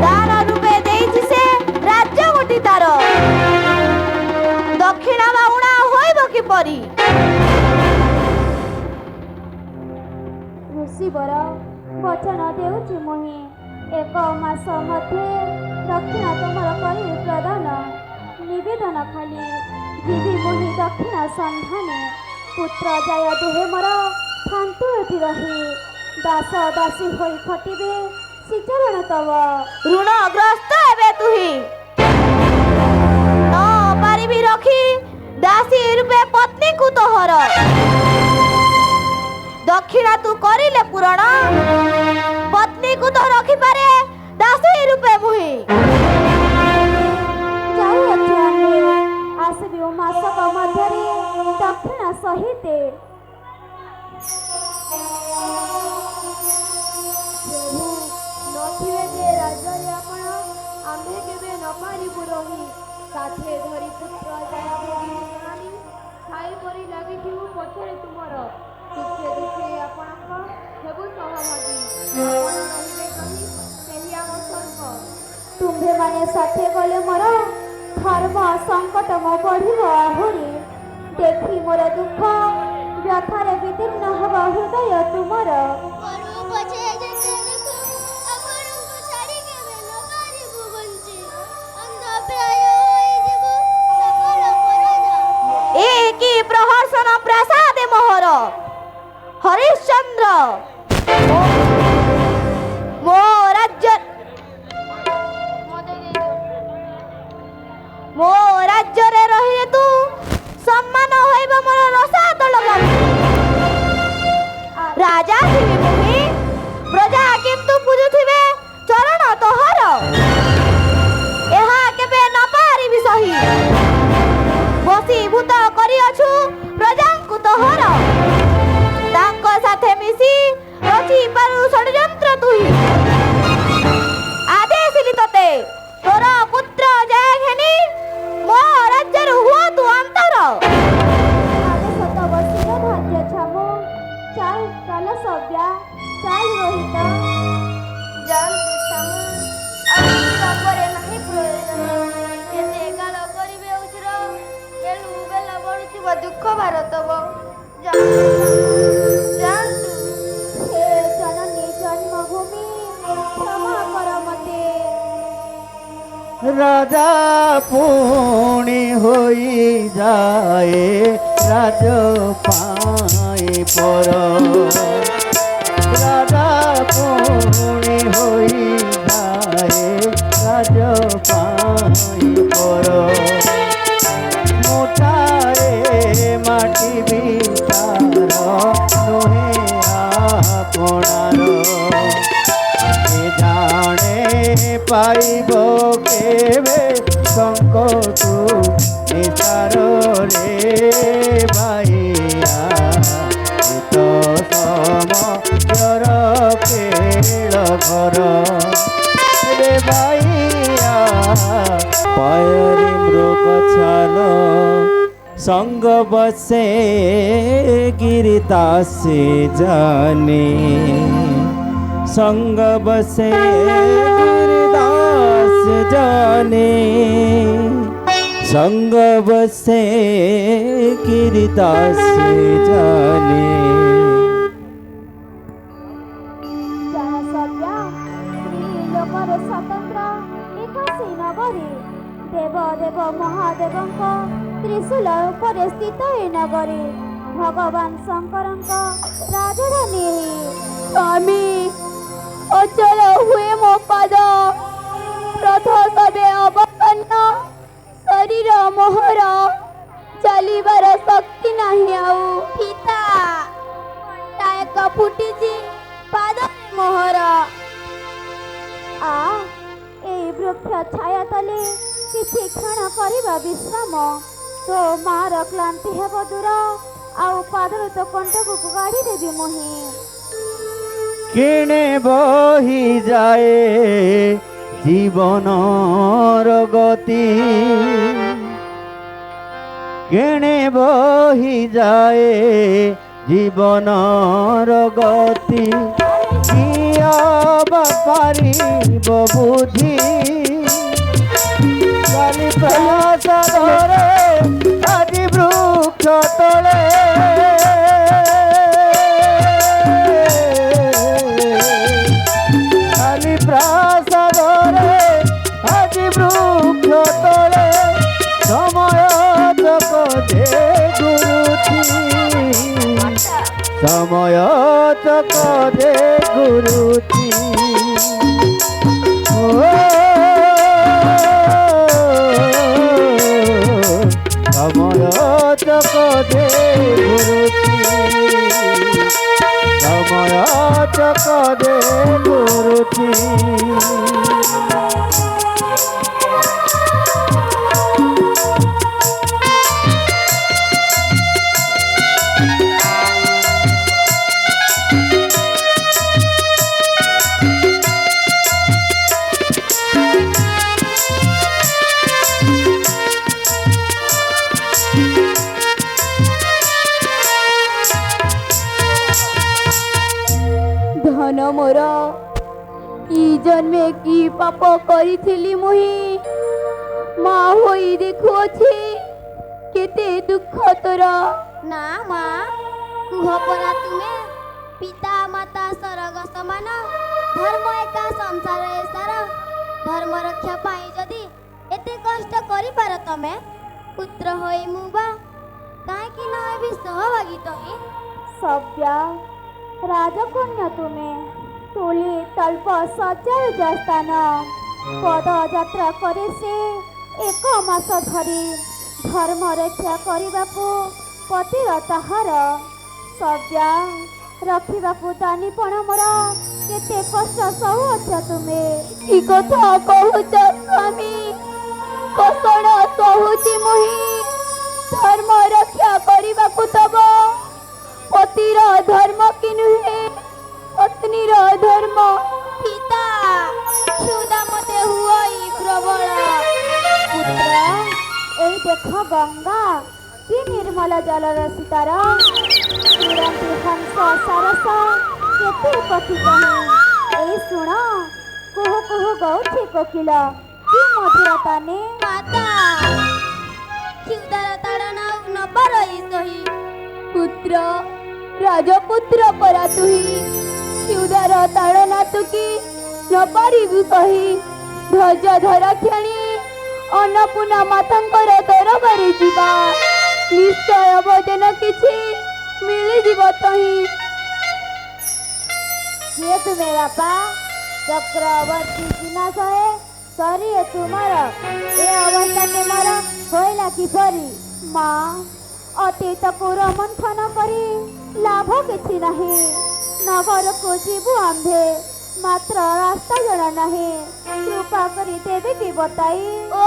ଦାନ ରୂପେ ଦେଇଛି ସେ ରାଜ୍ୟ ଗୋଟି ତାର, ଦକ୍ଷିଣା ବାଉଣା ହୋଇବ କିପରି? ଋଷିବର, ବଚନ ଦେଉଛି ମୁହିଁ, 1 ମାସ ମଧ୍ୟରେ ଦକ୍ଷିଣ ତମର କରିବି ପ୍ରଦାନ। ନିବେଦନ ଖାଲି ଯିବି ମୁହିଁ ଦକ୍ଷିଣ ସନ୍ଧାନେ, ପୁତ୍ର ଯାୟ ଦୁହେଁ ମୋର ଥାନ୍ତୁ ଏଠି ରହି, ଦାସ ଦାସୀ ହୋଇ ଖଟିବେ ଶ୍ରୀଚରଣ ତବ। ଋଣଗ୍ରସ୍ତ ଏବେ ତୁହି, ନ ପାରିବି ରଖି ଦାସୀ ରୂପେ ପତ୍ନୀକୁ ତୋହର। ଦକ୍ଷିଣା ତୁ କରିଲେ ପୂରଣ, ପତ୍ନୀକୁ ତ ରଖିପାରେ ଦାସୀ ରୂପେ ମୁହିଁ। ଯାଉଅଛୁ ଆମେ, ଆସିବି ମାସକ ମଧ୍ୟରେ ଦକ୍ଷିଣ ସହିତେ। ପ୍ରଭୁ, ନଥିବେ ଯେ ରାଜ୍ୟରେ ଆପଣ, ଆମ୍ଭେ କେବେ ନ ପାରିବୁ ରହି। କାଠେ ଧରି ପୁତ୍ର ଯାୟା ଭୋଗୀ ଶୁଣାଣି, ଛାଇ ପରି ଲାଗିଥିବୁ ପଛରେ ତୁମର। ସୁଖେ ଦୁଃଖେ ଆପଣଙ୍କ ହେବୁ ସହଭାଗୀ, ଆପଣ ରହିବେ କହି ସେହି ଆମ ସ୍ୱର୍ଗ। ତୁମ୍ଭେମାନେ ସାଥେ ଗଲେ ମୋର ଧର୍ମ ସଙ୍କଟ ମୋ ବଢ଼ିବ ଆହୁରି। ଦେଖି ମୋର ଦୁଃଖ ବ୍ୟଥାରେ ବିଦୀର୍ଣ୍ଣ ହେବ ହୃଦୟ ତୁମର। ଏ କି ପ୍ରହସନ ପ୍ରାସାଦେ ମୋହର? ହରିଶ୍ଚନ୍ଦ୍ର, ମୋ ରାଜ୍ୟରେ ରହିଲେ ତୁ ସମ୍ମାନ ହୋଇବ ମୋର ରସାତଳ ଗାମୀ। ରାଜା ଥିବି ମୁହିଁ, ପ୍ରଜା କିନ୍ତୁ ପୂଜୁଥିବେ ଚରଣ ତୋହର। ଏହା କେବେ ନ ପାରିବି ସହି, ବଶୀଭୂତ କରିଅଛୁ ପ୍ରଜାଙ୍କୁ ତୋହର। ତାଙ୍କ ସାଥେ ମିଶି ରଚିପାରୁ ଷଡ଼ଯନ୍ତ୍ର ତୁହି। ଆଦେଶିଲି ତତେ, ତୋର ପୁତ୍ର ଯାଏ ଘେନି ମୋ ରାଜ୍ୟରୁ ହୁଅ ତୁ ଅନ୍ତର। ଆଦେଶ ତବ ଶିରୋଧାର୍ଯ୍ୟ ଛାମୁ, ଚାଲ ଚାଲ ସବ୍ୟା, ଚାଲ ରୋହିତ। ଯାଆନ୍ତୁ ଛାମୁ, ଆଉ ତପରେ ନାହିଁ ପ୍ରୟୋଜନ। କେତେ ଗାଳ କରିବେ ଉଚିର, ବେଳୁ ବେଳ ବଢୁଥିବ ଦୁଃଖ ଭାର ତବ। ଯାଆନ୍ତୁ। ହେ ଜନନୀ ଜନ୍ମଭୂମି, କ୍ଷମା କର ମତେ। রাজা পুণি হই যায় রাজ পাই পর। রাজা পুণি হই যায় রাজ পাই পর। মোটারে মাটি বিচার নহে আপনার। জানে পাইব কেবে সংকটু নিচার রে ভাইয়া। তো সমর খেল ঘর রে বাইয়া পায়রে মৃগ ছাল সঙ্গ বসে গিরিদাসে জানে সঙ্গ বসে গিরিদাস জানে সঙ্গ বসে গিরিদাস জানে ଯାହା ସଭ୍ୟା ସ୍ତ୍ରୀ ଲୋକର ସ୍ୱତନ୍ତ୍ର ଏକାଶୀ ନଗରୀ ଦେବ ଦେବ ମହାଦେବଙ୍କ ତ୍ରିଶୂଳ ଉପରେ ସ୍ଥିତ ଏ ନଗରୀ ଭଗବାନ ଶଙ୍କରଙ୍କ ରାଜଧାନୀ ଏହି। ସ୍ୱାମୀ ଅଚଳ ହୁଏ ମୋ ପାଦ ରଥ ସବେ ଅବପନ୍ନ ଶରୀର ମୋହର ଚାଲିବାର ଶକ୍ତି ନାହିଁ ଆଉ ପିତା ଏକ ଫୁଟିଛି ପାଦ ମୋହର ଏଇ ବୃକ୍ଷ ଛାୟା ତଳେ କିଛି କ୍ଷଣ କରିବା ବିଶ୍ରାମ ତୋ ମାର କ୍ଳାନ୍ତି ହେବ ଦୂର ଆଉ ପାଦରୁ ତୋ କଣ୍ଟକୁ କାଢ଼ିଦେବି ମୁହିଁ କିଣେ ବହି ଯାଏ জীবনর গতি কেনে বহি যায় জীবনর গতি কিয় পারিব বুঝি কালি প্রসাদরে আজি বৃক্ষ তলে কালি প্রাসাদরে আজি বৃক্ষ তলে সময় চক দে গুরুছি সময় চক দে গুরুছি সময় চক দে গুরুছি সময় চক দে গুরুছি ধন মোর কি জন্মে কি পাপ করিছিলি মুহি মা হই দেখুছি কেতে দুঃখ তোর না মা কুহ পরা তুমে পিতা মাতা স্বর্গ সমান ধর্ম একা সংসার এ সারা ধর্ম রক্ষা পাই যদি এতে কষ্ট করিপার তমে পুত্র হই মু বা কাହିଁକି ନ ହେବି ସହଭାଗୀ ତହିଁ সভ্যা রাজকন্যা তুমি তুলি তল্প সজ্জার যস্থান পদযাত্রা করে সে এক মাস ধরি ধর্ম রক্ষা କରିବାକୁ ପତିର ତାହାର ସଭ୍ୟା ରଖିବାକୁ ଦାନିପଣ ମୋର କେତେ କଷ୍ଟ ସହୁଅଛ ତୁମେ କି କଥା କହୁଛ ସ୍ୱାମୀ କଷଣ ସହୁଛି ମୁହିଁ ଧର୍ମ ରକ୍ଷା କରିବାକୁ ତବ ପତିର ଧର୍ମ କି ନୁହେଁ ପତ୍ନୀର ଧର୍ମ ପିତା କ୍ଷୁଧା ମତେ ହୁଅଇ ପ୍ରବଳ ପୁତ୍ର এই ଦେଖ ଗଙ୍ଗା କି ନିର୍ମଳ ଜଳର ସୀତାର ଶୁଣନ୍ତି ହଂସ ସରସ କେତେ ପକ୍ଷୀ କହେ এই ଶୁଣ କୁହୁ କୁହୁ ଗଉଠି କୋକିଳ କି ମଧୁର ତାନେ ମାତା କ୍ଷୁଧାର ତାଡ଼ନ ନବାର ସହି ପୁତ୍ର ରାଜପୁତ୍ର ପରା ତୁହି କ୍ଷୁଧାର ତାଡ଼ନା ତୁକି ନପାରିବୁ ସହି ଧୈର୍ଯ୍ୟ ଧର କ୍ଷଣି ଅନ୍ନପୂର୍ଣ୍ଣା ମାତାଙ୍କର ଦରବାରେ ଯିବା ନିଶ୍ଚୟ ଭୋଜନ କିଛି ମିଳିଯିବ ତହିଁ କିଏ ତୁମେ ବାପା ଚକ୍ରବର୍ତ୍ତୀ ସିନା ସହେ ସରିଏ ତୁମର ଏ ଅବସ୍ଥା ତୁମର ହୋଇଲା କିପରି ମା ଅତୀତକୁ ରୋମନ୍ଥନ କରି ଲାଭ କିଛି ନାହିଁ ନଗରକୁ ଯିବୁ ଆମ୍ଭେ ମାତ୍ର ରାସ୍ତା ଜଣା ନାହିଁ କୃପା କରି ଦେବେ କି ବତାଇ ଓ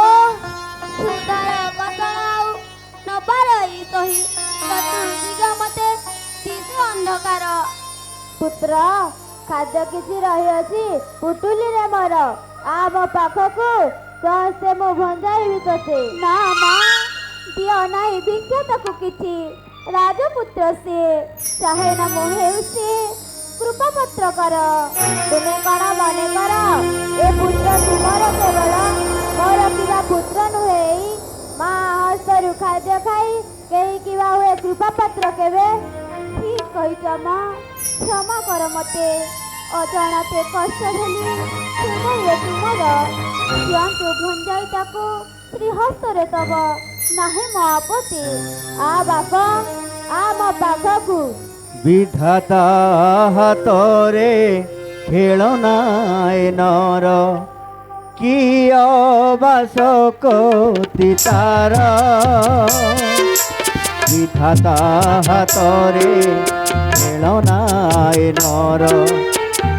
କ୍ଷୁଧାର କଷଣ ଆଉ ନବାର ସହି ଚତୁର୍ଦିଗ ମତେ ଦିଶେ ଅନ୍ଧକାର ପୁତ୍ର ଖାଦ୍ୟ କିଛି ରହିଅଛି ପୁଟୁଲିରେ ମୋର ଆ ମୋ ପାଖକୁ ସମସ୍ତେ ମୁଁ ଭଞ୍ଜାଇବି ତୋତେ। ନା ମା, ଦିଅ ନାହିଁ ଭିକ୍ଷା ତାକୁ କିଛି। ରାଜପୁତ୍ର ସିଏ, ଚାହେ ନା ମୁଁ ହେଉଛି କୃପାପତ୍ର କର। ତୁମେ କ'ଣ ମନେ କର ଏ ପୁତ୍ର ତୁମର କେବଳ, ମୋର କିବା ପୁତ୍ର ନୁହେଁ? ମା ହସ୍ତରୁ ଖାଦ୍ୟ ଖାଇ କେହି କିବା ହୁଏ କୃପାପତ୍ର କେବେ? ଠିକ୍ କହିଛ ମା, କ୍ଷମା କର ମତେ, ଅଜାଣତେ କଷ୍ଟ ଦେଲି ହୃଦୟ ତୁମର। ଦିଅନ୍ତୁ ଭଞ୍ଜାଇ ତାକୁ ଶ୍ରୀହସ୍ତରେ ଦବ, ନାହିଁ ମୋ ଆପତ୍ତି। ଆ ବାପ, ଆ ମୋ ପାଖକୁ। ବିଧାତା ହାତରେ ଖେଳନାଏ ନର, କି ଅବାସ କତି ତାର। বিধাতা হাতরে খেলনায় নর,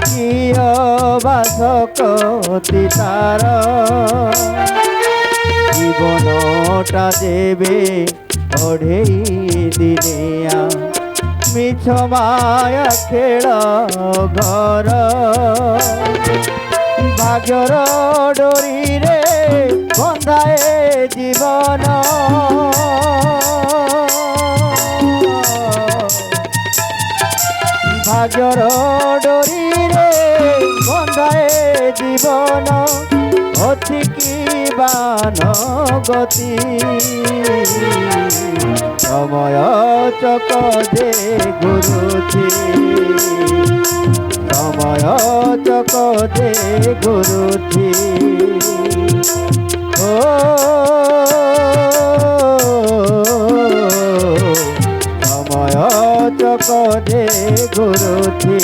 কি বাসকতি তার। জীবনটা দেবে অঢেই দিনিয়া, মিছ মায়া খেল ঘর। ভাগ্যর ডোরিরে বন্ধায় জীবন, ভাগ্যর ডোরিরে বন্ধায় জীবন। অতি কি বান গতি, সময় চক দে গুরুথি, সময় চক দে গুরুথি। ও সময় চক দে গুরুথি,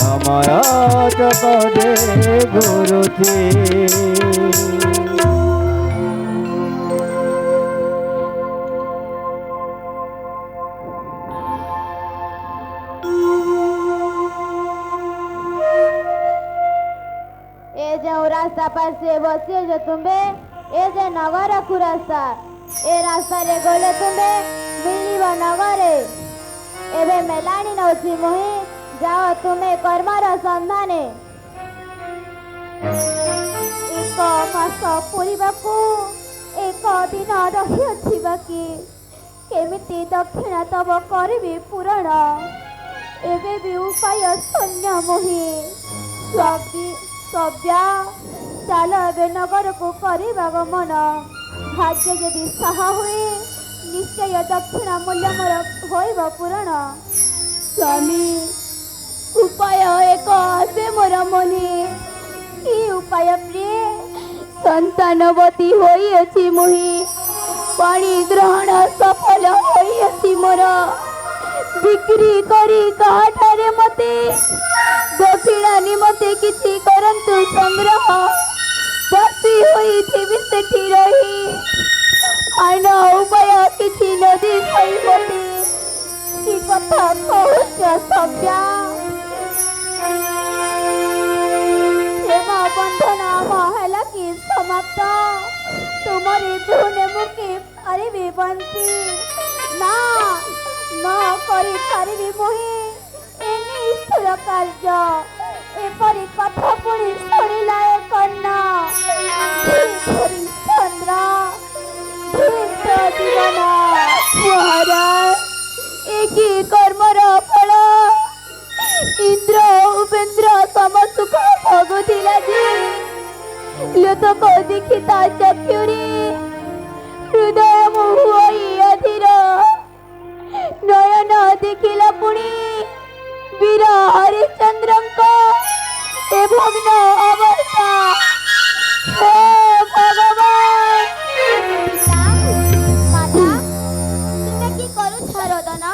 সময় চক দে গুরুথি। ए जो रास्ता पर से बसिए जो तुम्बे, ए जे नगर को रास्ता, ए रास्ता रे गले तुम्बे मिलिब नगरे। एबे मेलानी नौसी मोहि, जाओ तुम्हें कर्मर सन्धाने। एक मास पुरिबाकू एक दिन रही बाकी, केमिति दक्षिणा तब करिबी पूरण। एबे भी उपाय शून्य मोहि। सब्या चाल एबे नगर को करिबा गमन। भाग्य यदि साहा हुए, निश्चय दक्षिणा मूल्य मोर होइब पूरण। स्वामी, उपाय एक आसे मोर मने। कि उपाय प्रिय? संतानवती होइछि मोहि, पाणी ग्रहण सफल होइछि मोर। बिक्री करी काठारे मते दक्षिणा निमते किछि करन्तु संग्रह। बसी होइथिबि सेठी रही, आन उपाय किछि नदी खाई मते। कि कथा कहुछ सब्या? बंधन आम है कि समाप्त, तुमरी धुने मुखी पारिबी बंसी। ना न करी पारिबी मोहि ए निष्ठुर कार्य। एपरी कथा पुणी शुणिला ए कन्या, चंद्र धीर्थ जीवन महाराज। एक कर्मर फल इंद्र उपेन्द्र सम सुख भोगुथिला जे। लोक दीक्षिता चक्षुरी हृदय मुहुई अधीर। नयन देखिला पुणी वीर हरिश्चंद्रंक ए भग्न अवस्था। हे भगवान! पिता, माता, तुमे की करूछ रोदन?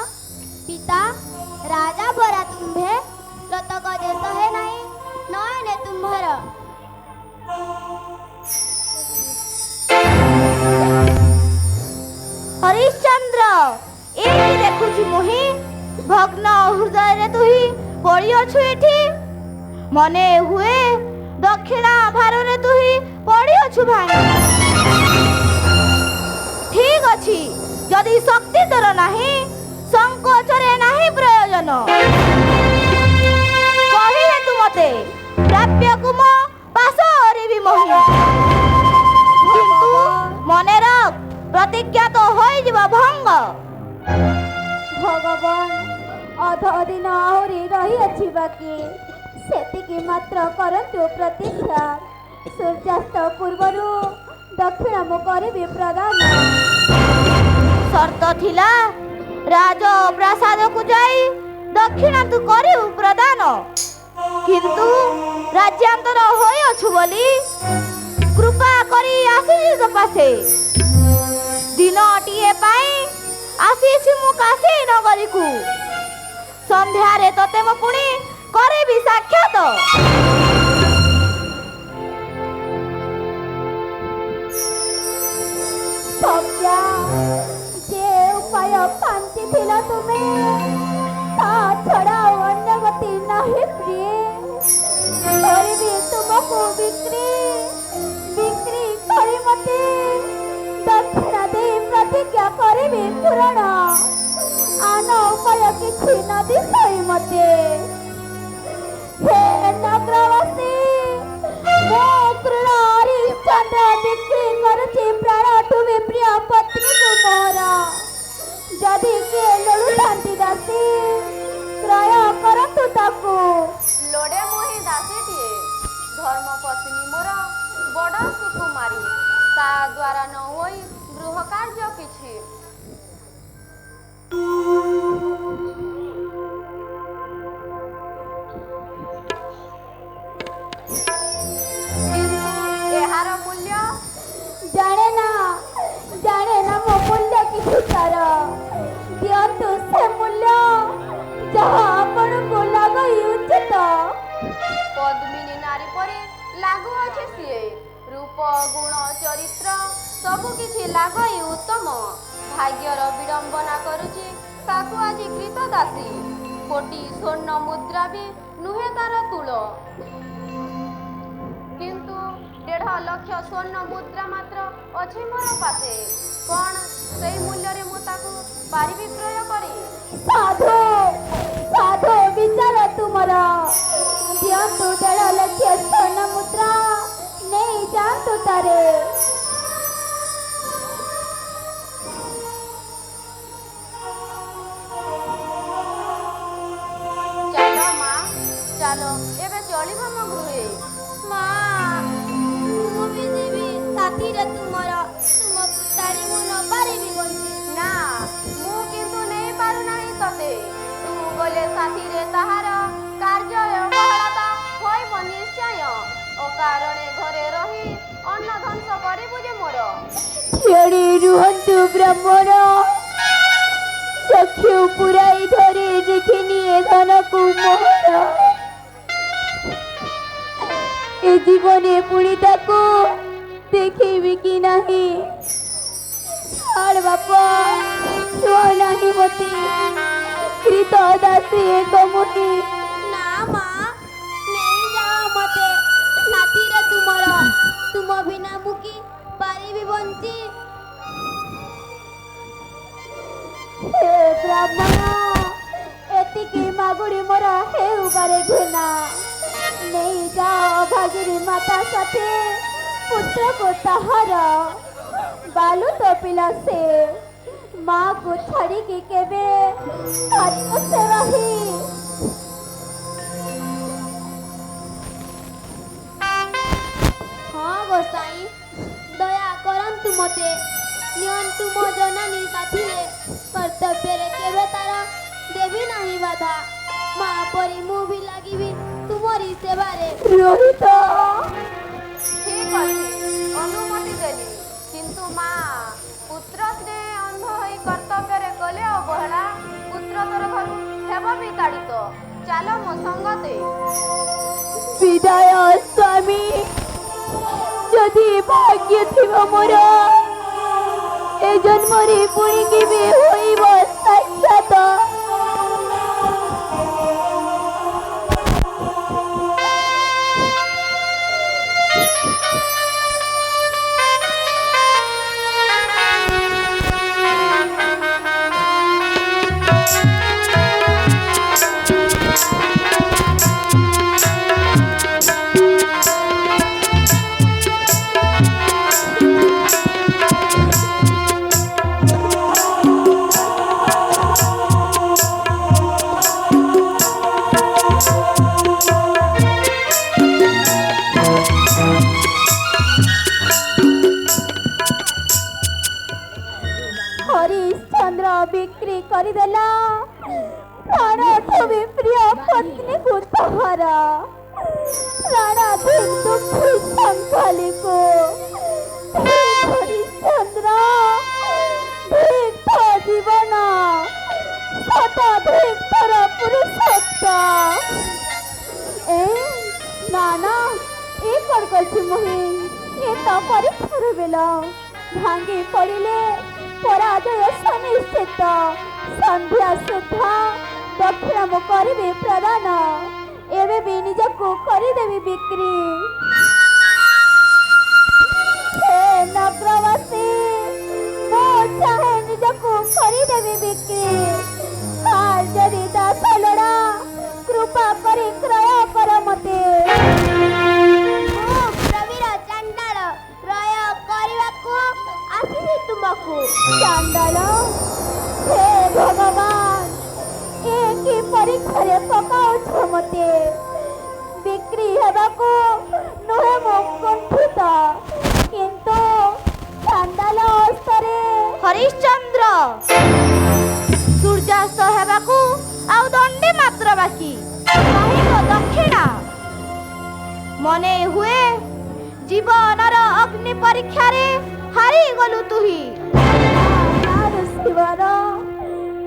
पिता, राजा बरा तुम्भे, लतक देश है नहीं, नयने तुम्भर। हरिश्चंद्र, ए देखुछि मोहि, भग्न हृदय रे तुही पड़ी अछु एठी। मने हुए दक्षिणा भार रे तुही पड़ी अछु भाई। ठीक अछि, यदि शक्ति तोर नाही, संकोच रे नाही प्रयोजन। କର୍ତ୍ତବ୍ୟକୁ ମୋ ପାଶରେ ବି ମୋହି। କିନ୍ତୁ ମନେ ରଖ, ପ୍ରତିଜ୍ଞା ତ ହୋଇଯିବ ଭଙ୍ଗ। ଭଗବାନ, ଅଧ ଦିନ ଆହୁରି ରହିଅଛି ବାକି, ସେତିକି ମାତ୍ର କରନ୍ତୁ ପ୍ରତୀକ୍ଷା। ସୂର୍ଯ୍ୟାସ୍ତ ପୂର୍ବରୁ ଦକ୍ଷିଣ ମୁଁ କରିବି ପ୍ରଦାନ। ସର୍ତ୍ତ ଥିଲା ରାଜ ପ୍ରାସାଦକୁ ଯାଇ ଦକ୍ଷିଣ ତୁ କରିବୁ ପ୍ରଦାନ। କିନ୍ତୁ ରାଜ୍ୟାନ୍ତର ହୋଇଅଛୁ ବୋଲି କୃପା କରି ଆସିଛି ତୋ ପାଶେ। ଦିନଟିଏ ପାଇଁ ଆସିଛି ମୁଁ କାଶୀ ନଗରୀକୁ। ସନ୍ଧ୍ୟାରେ ତତେ ମୁଁ ପୁଣି କରିବି ସାକ୍ଷାତ। ସତ୍ୟା, ଯେ ଉପାୟ ପାଞ୍ଚିଥିଲ ତୁମେ, ତା ଛଡ଼ା ଆଉ ଅନ୍ୟ ଗତି ନାହିଁ ପ୍ରିୟ। କରିବି ତୁମକୁ ବିକ୍ରି କରି ମତେ ଦକ୍ଷିଣ ଦେଇ ପ୍ରତିଜ୍ଞା କରିବି ପୂରଣ। ଆନ ଉପାୟ କିଛି ନ ଦିଶାଇ ମତେ। ହେ ନଗରବାସୀ, ମୁଁ ତୃଣ ହରିଶ୍ଚନ୍ଦ୍ର ବିକ୍ରି କରୁଛି ପ୍ରାଣଠୁ ବି ପ୍ରିୟ ପତ୍ନୀକୁ ମୋର। ଯଦି କିଏ ଲୋଡୁଥାନ୍ତି ଦାସୀ, କ୍ରୟ କରନ୍ତୁ ତାକୁ। ଲୋଡ଼େ ମୋହି ଦାସୀଟିଏ, ଧର୍ମ ପତ୍ନୀ ମୋର ବଡ଼ ସୁକୁମାରୀ। ତା ଦ୍ୱାରା ନ ହୋଇ ଗୃହ କାର୍ଯ୍ୟ କିଛି। ଏହାର ମୂଲ୍ୟ ଜାଣେ ନା ମୋ ମୂଲ୍ୟ କିଛି ତାର। ଦିଅନ୍ତୁ ସେ ମୂଲ୍ୟ ଯାହା ଆପଣଙ୍କୁ ଲାଗଇ ଉଚିତ। ପଦ୍ମିନୀ ନାରୀ ପରି ଲାଗୁଅଛି ସିଏ। ରୂପ ଗୁଣ ଚରିତ୍ର ସବୁ କିଛି ଲାଗଇ ଉତ୍ତମ। ଭାଗ୍ୟର ବିଡ଼ମ୍ବନା କରୁଛି ତାକୁ ଆଜି କୃତ ଦାସୀ। କୋଟି ସ୍ୱର୍ଣ୍ଣ ମୁଦ୍ରା ବି ନୁହେଁ ତାର ତୁଳ। କିନ୍ତୁ 1.5 ଲକ୍ଷ ସ୍ୱର୍ଣ୍ଣ ମୁଦ୍ରା ମାତ୍ର ଅଛି ମୋର ପାଶେ। କ'ଣ ସେଇ ମୂଲ୍ୟରେ ମୁଁ ତାକୁ ପାରିବି କ୍ରୟ କରି? ସାଧୁ ବିଚାର ତୁମର। ଦିଅନ୍ତୁ 1.5 ଲକ୍ଷ ସ୍ୱର୍ଣ୍ଣ ମୁଦ୍ରା, ନେଇ ଯାଆନ୍ତୁ ତାରେ। ଚାଲ ମା, ଚାଲ ଏବେ ଚଳିବ ମୋ ଗୃହେ। ମା, ମୁଁ ବି ଯିବି ସାଥିରେ ତୁମର। ତୁମକୁ ଛାଡ଼ି ମୁଁ ନ ପାରିବି ବଞ୍ଚି। ନା, ମୁଁ କିନ୍ତୁ ନେଇ ପାରୁନାହିଁ ତତେ। ତୁ ଗଲେ ସାଥିରେ ତାହାର କାର୍ଯ୍ୟ ଅବହେଳତା ହୋଇବ ନିଶ୍ଚୟ। ଅକାରଣେ ଘରେ ରହି ଅନ୍ନ ଧ୍ୱଂସ କରିବୁ ଯେ ମୋର। ଛେଡ଼ି ରୁହନ୍ତୁ ବ୍ରାହ୍ମଣ, ଚକ୍ଷୁ ପୁରାଇ ଧରି ଦେଖିନିଏ ଧନକୁ ମୋହର। ଏ ଜୀବନେ ପୁଣି ତାକୁ ଦେଖିବି କି ନାହିଁ। ଛାଡ଼ ବାପା, ଛୁଆ ନାହିଁ ମତେ। କୃତ ଦାସୀ ଏକ ମୁନି। ନା ମା, ନେଇଯାଅ ମତେ ସାଥିରେ ତୁମର। ତୁମ ବିନା ମୁଁ କି ପାରିବି ବଞ୍ଚି? ହେ ବ୍ରାହ୍ମଣ, ଏତିକି ମାଗୁଡ଼ି ମୋର ହେଉବାରେ ଘୃଣା। ନେଇଯାଅ ଭାଗିରୀ ମାତା ସାଥେ ପୁତ୍ରକୁ ତାହାର। ବାଲୁତ ପିଲା ସେ, ମାକୁ ଛାଡ଼ିକି କେବେ ଖାଦ୍ୟ ସେ ରହି। ହଁ ଗୋସାଇଁ, ଦୟା କରନ୍ତୁ ମତେ। ନିଅନ୍ତୁ ମୋ ଜନନୀ ସାଥିରେ। କର୍ତ୍ତବ୍ୟରେ କେବେ ତାର ଦେବି ନାହିଁ ବାଧା। ମା ପରି ମୁଁ ବି ଲାଗିବି ତୁମରି ସେବାରେ। ରୋହିତ, ଠିକ୍ ଅଛି, ଅନୁମତି ଦେଲି। କିନ୍ତୁ ମା, ପୁତ୍ର ସ୍ନେହ ଅନ୍ଧ ହୋଇ କର୍ତ୍ତବ୍ୟରେ ଗଲେ ଅବହେଳା, ପୁତ୍ର ତୋର ଘରୁ ହେବ ବିତାଡ଼ିତ। ଚାଲ ମୋ ସଙ୍ଗତେ। ବିଦାୟ ସ୍ୱାମୀ। ଯଦି ଭାଗ୍ୟ ଥିବ ମୋର, ଏ ଜନ୍ମରେ ପୁଣି କେବେ ହୋଇବ ସାକ୍ଷାତ। କରିଦେଲା ପ୍ରାଣଠୁ ବି ପ୍ରିୟ ପତ୍ନୀକୁ ତହାର ପ୍ରାଣାଧିକ ଦୁଃଖୀ ସଂଖାଳିକୁ ହରିଶ୍ଚନ୍ଦ୍ର ଧିକ୍ତ ଜୀବନ ଶତାଧିକର ପୁରୁଷତ୍ୱ ନା ନା ଏ କ'ଣ କରିଛି ମୁହିଁ ଏ ତ ପରୀକ୍ଷାର ବେଳ ଭାଙ୍ଗି ପଡ଼ିଲେ ପରାଜୟ ସୁନିଶ୍ଚିତ ସନ୍ଧ୍ୟା ସୁଦ୍ଧା ଦକ୍ଷିଣ ମୁଁ କରିବି ପ୍ରଦାନ ଏବେ ବି ନିଜକୁ କରିଦେବି ବିକ୍ରି ହେ ନଗରବାସୀ ମୁଁ ଚାହେଁ ନିଜକୁ କରିଦେବି ବିକ୍ରି ଯଦି ଦାସ ଲୋଡ଼ା କୃପା କରି କ୍ରୟ କର ମତେ ପ୍ରବୀର ଚାଣ୍ଡାଳ କ୍ରୟ କରିବାକୁ ଆସିଛି ତୁମକୁ। ଚାଣ୍ଡାଳ ହେ ଭଗବାନ ଏ କି ପରୀକ୍ଷାରେ ପକାଉଛ ମତେ ବିକ୍ରି ହେବାକୁ ନୁହେଁ ମୁଁ କୁଣ୍ଠିତ କିନ୍ତୁ ଚାଣ୍ଡାଳ ଅସ୍ତରେ ହରିଶ୍ଚନ୍ଦ୍ର ସୂର୍ଯ୍ୟାସ୍ତ ହେବାକୁ ଆଉ ଦଣ୍ଡେ ମାତ୍ର ବାକି କାହିଁକ ଦକ୍ଷିଣା ମନେ ହୁଏ ଜୀବନର ଅଗ୍ନି ପରୀକ୍ଷାରେ ହାରିଗଲୁ ତୁହି ଶିବର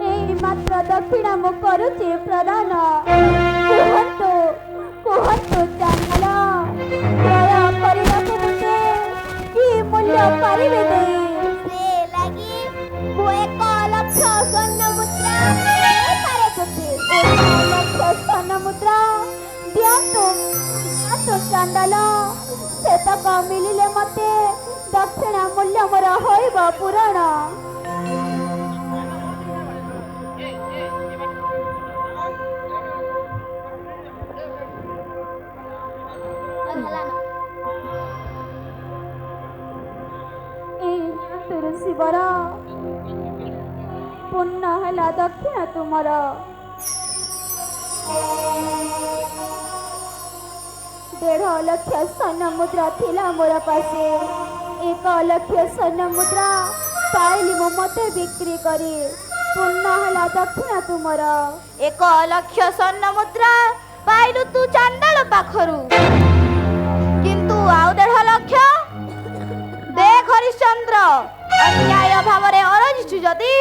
ଏଇ ମାତ୍ର ଦକ୍ଷିଣା ମୁଁ କରୁଛି ପ୍ରଦାନ କୁହନ୍ତୁ କୁହନ୍ତୁ ଚାଣ୍ଡାଳ କ୍ରୟ କରିବାକୁ ମୋତେ କି ମୂଲ୍ୟ ପାରିବେ ଦେଇ ସେ ଲାଗି ମୁଁ 1 ଲକ୍ଷ ସ୍ୱର୍ଣ୍ଣ ମୁଦ୍ରା ଦେଇପାରେ ତୁତେ। 1 ଲକ୍ଷ ସ୍ୱର୍ଣ୍ଣ ମୁଦ୍ରା ଦିଅନ୍ତୁ ଦିଅନ୍ତୁ ଚାଣ୍ଡାଳ ସେତକ ମିଳିଲେ ମୋତେ ଦକ୍ଷିଣା ମୂଲ୍ୟ ମୋର ହୋଇବ ପୂରଣ ଶିବର ପୂର୍ଣ୍ଣ ହେଲା ଦକ୍ଷିଣ ତୁମର 1.5 ଲକ୍ଷ ସ୍ୱର୍ଣ୍ଣ ମୁଦ୍ରା ଥିଲା ମୋର ପାଶେ 1 ଲକ୍ଷ ସ୍ୱର୍ଣ୍ଣ ମୁଦ୍ରା ପାଇଲି ମୁଁ ମୋତେ ବିକ୍ରି କରି ପୂର୍ଣ୍ଣ ହେଲା ଦକ୍ଷିଣ ତୁମର 1 ଲକ୍ଷ ସ୍ୱର୍ଣ୍ଣ ମୁଦ୍ରା ପାଇଲୁ ତୁ ଚାଣ୍ଡାଳ ପାଖରୁ କିନ୍ତୁ ଆଉ 1.5 ଲକ୍ଷ ଦେଖ ହରିଶ୍ଚନ୍ଦ୍ର ଅନ୍ୟାୟ ଭାବରେ ଅରଜିଛୁ ଯଦି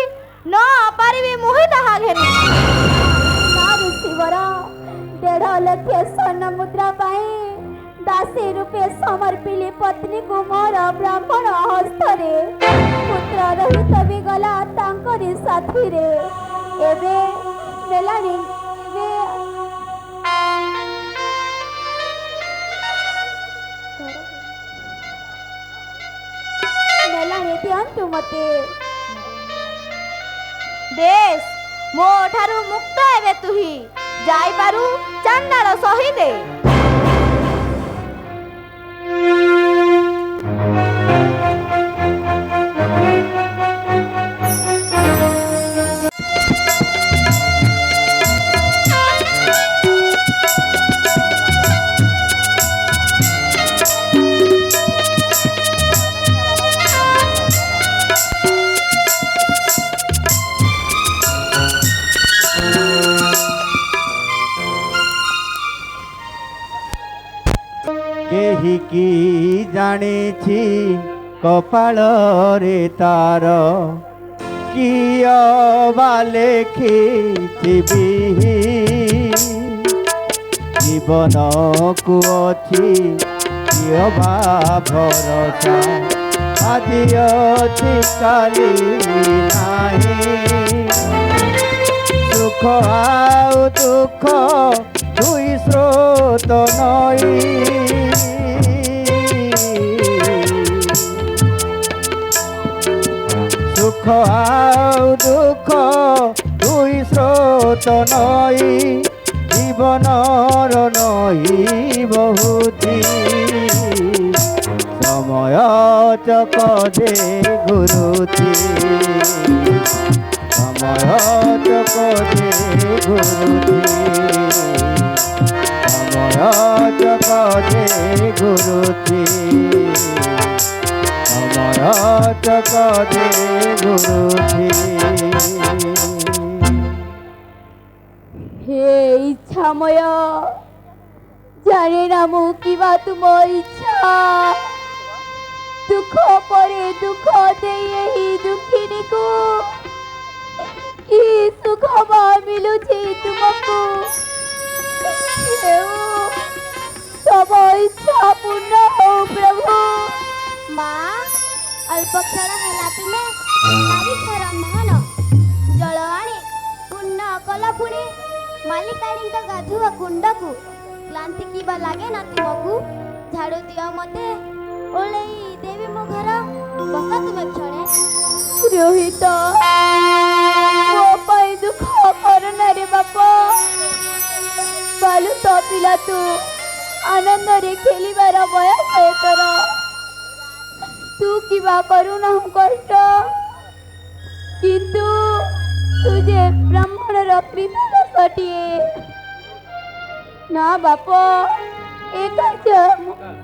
ନ ପାରିବି ମୁହିଁ ତାହା ଘେନି ଶିବର 1.5 ଲକ୍ଷ ସ୍ୱର୍ଣ୍ଣ ମୁଦ୍ରା ପାଇଁ ଦାସୀ ରୂପେ ସମର୍ପିଲି ପତ୍ନୀକୁ ମୋର ବ୍ରାହ୍ମଣ ହସ୍ତରେ ପୁତ୍ର ରହିତ ବି ଗଲା ତାଙ୍କରି ସାଥିରେ ଏବେ ନେଲାଣି ନେଲାଣି ଦିଅନ୍ତୁ ମତେ ବେଶ ମୋ ଠାରୁ ମୁକ୍ତ ଏବେ ତୁହି ଯାଇପାରୁ ଚାଣ୍ଡାଳ ସହିତେ କେହି କି ଜାଣିଛି କପାଳରେ ତାର କିଅ ବା ଲେଖିଥିବି ଜୀବନକୁ ଅଛି କିଅ ବା ଭରସା ଆଜି ଅଛି କାଲି ନାହିଁ ସୁଖ ଆଉ ଦୁଃଖ ଦୁଇ ସ୍ରୋତ ନଈ ସୁଖ ଆଉ ଦୁଃଖ ଦୁଇ ସ୍ରୋତ ନଈ ଜୀବନର ନଈ ବହୁତି ସମୟ ଚକ ଯେ ଘୁରୁଛି ସମୟ ଚକ ଯେ ଘୁରୁଛି ସମୟ ଚକ ଯେ ଘୁରୁଛି ସମୟ ଚକ ଯେ ଘୁରୁଛି হে ইচ্ছাময়, জানে না ମୁଁ কিবা ତୁମ ଇଚ୍ଛା। ଦୁଃଖ ପରେ ଦୁଃଖ ଦେଇ ଏହି ଦୁଃଖିନୀକୁ କି ସୁଖ ବା ମିଳୁଛି ତୁମକୁ? ହେଉ ତମ ଇଚ୍ଛା ପୂର୍ଣ୍ଣ ହଉ ପ୍ରଭୁ। ମା ଅଳ୍ପ କ୍ଷଣ ହେଲା ତୁମେ ମାଲିକର ମହଲ ଜଳ ଆଣି ପୂର୍ଣ୍ଣ କଲ ପୁଣି ମାଲିକାଣୀଙ୍କ ଗାଧୁଆ କୁଣ୍ଡକୁ। କ୍ଳାନ୍ତି କିବା ଲାଗେ ନା ତୁମକୁ? ଝାଡୁ ଦିଅ ମତେ, ଓଳେଇ ଦେବି ମୋ ଘର, ବସ ତୁମେ କ୍ଷଣେ। ରୋହିତ, ମୋ ପାଇଁ ଦୁଃଖ କରନା ରେ ବାପା। ବାଲୁତ ପିଲା ତୁ, ଆନନ୍ଦରେ ଖେଳିବାର ବୟସ ତୋର। ତୁ କିବା କରୁନାହୁ କଷ୍ଟ, କିନ୍ତୁ ତୁ ଯେ ବ୍ରାହ୍ମଣର କୃତଦାସଟିଏ। ନା ବାପ, ଏ କାର୍ଯ୍ୟ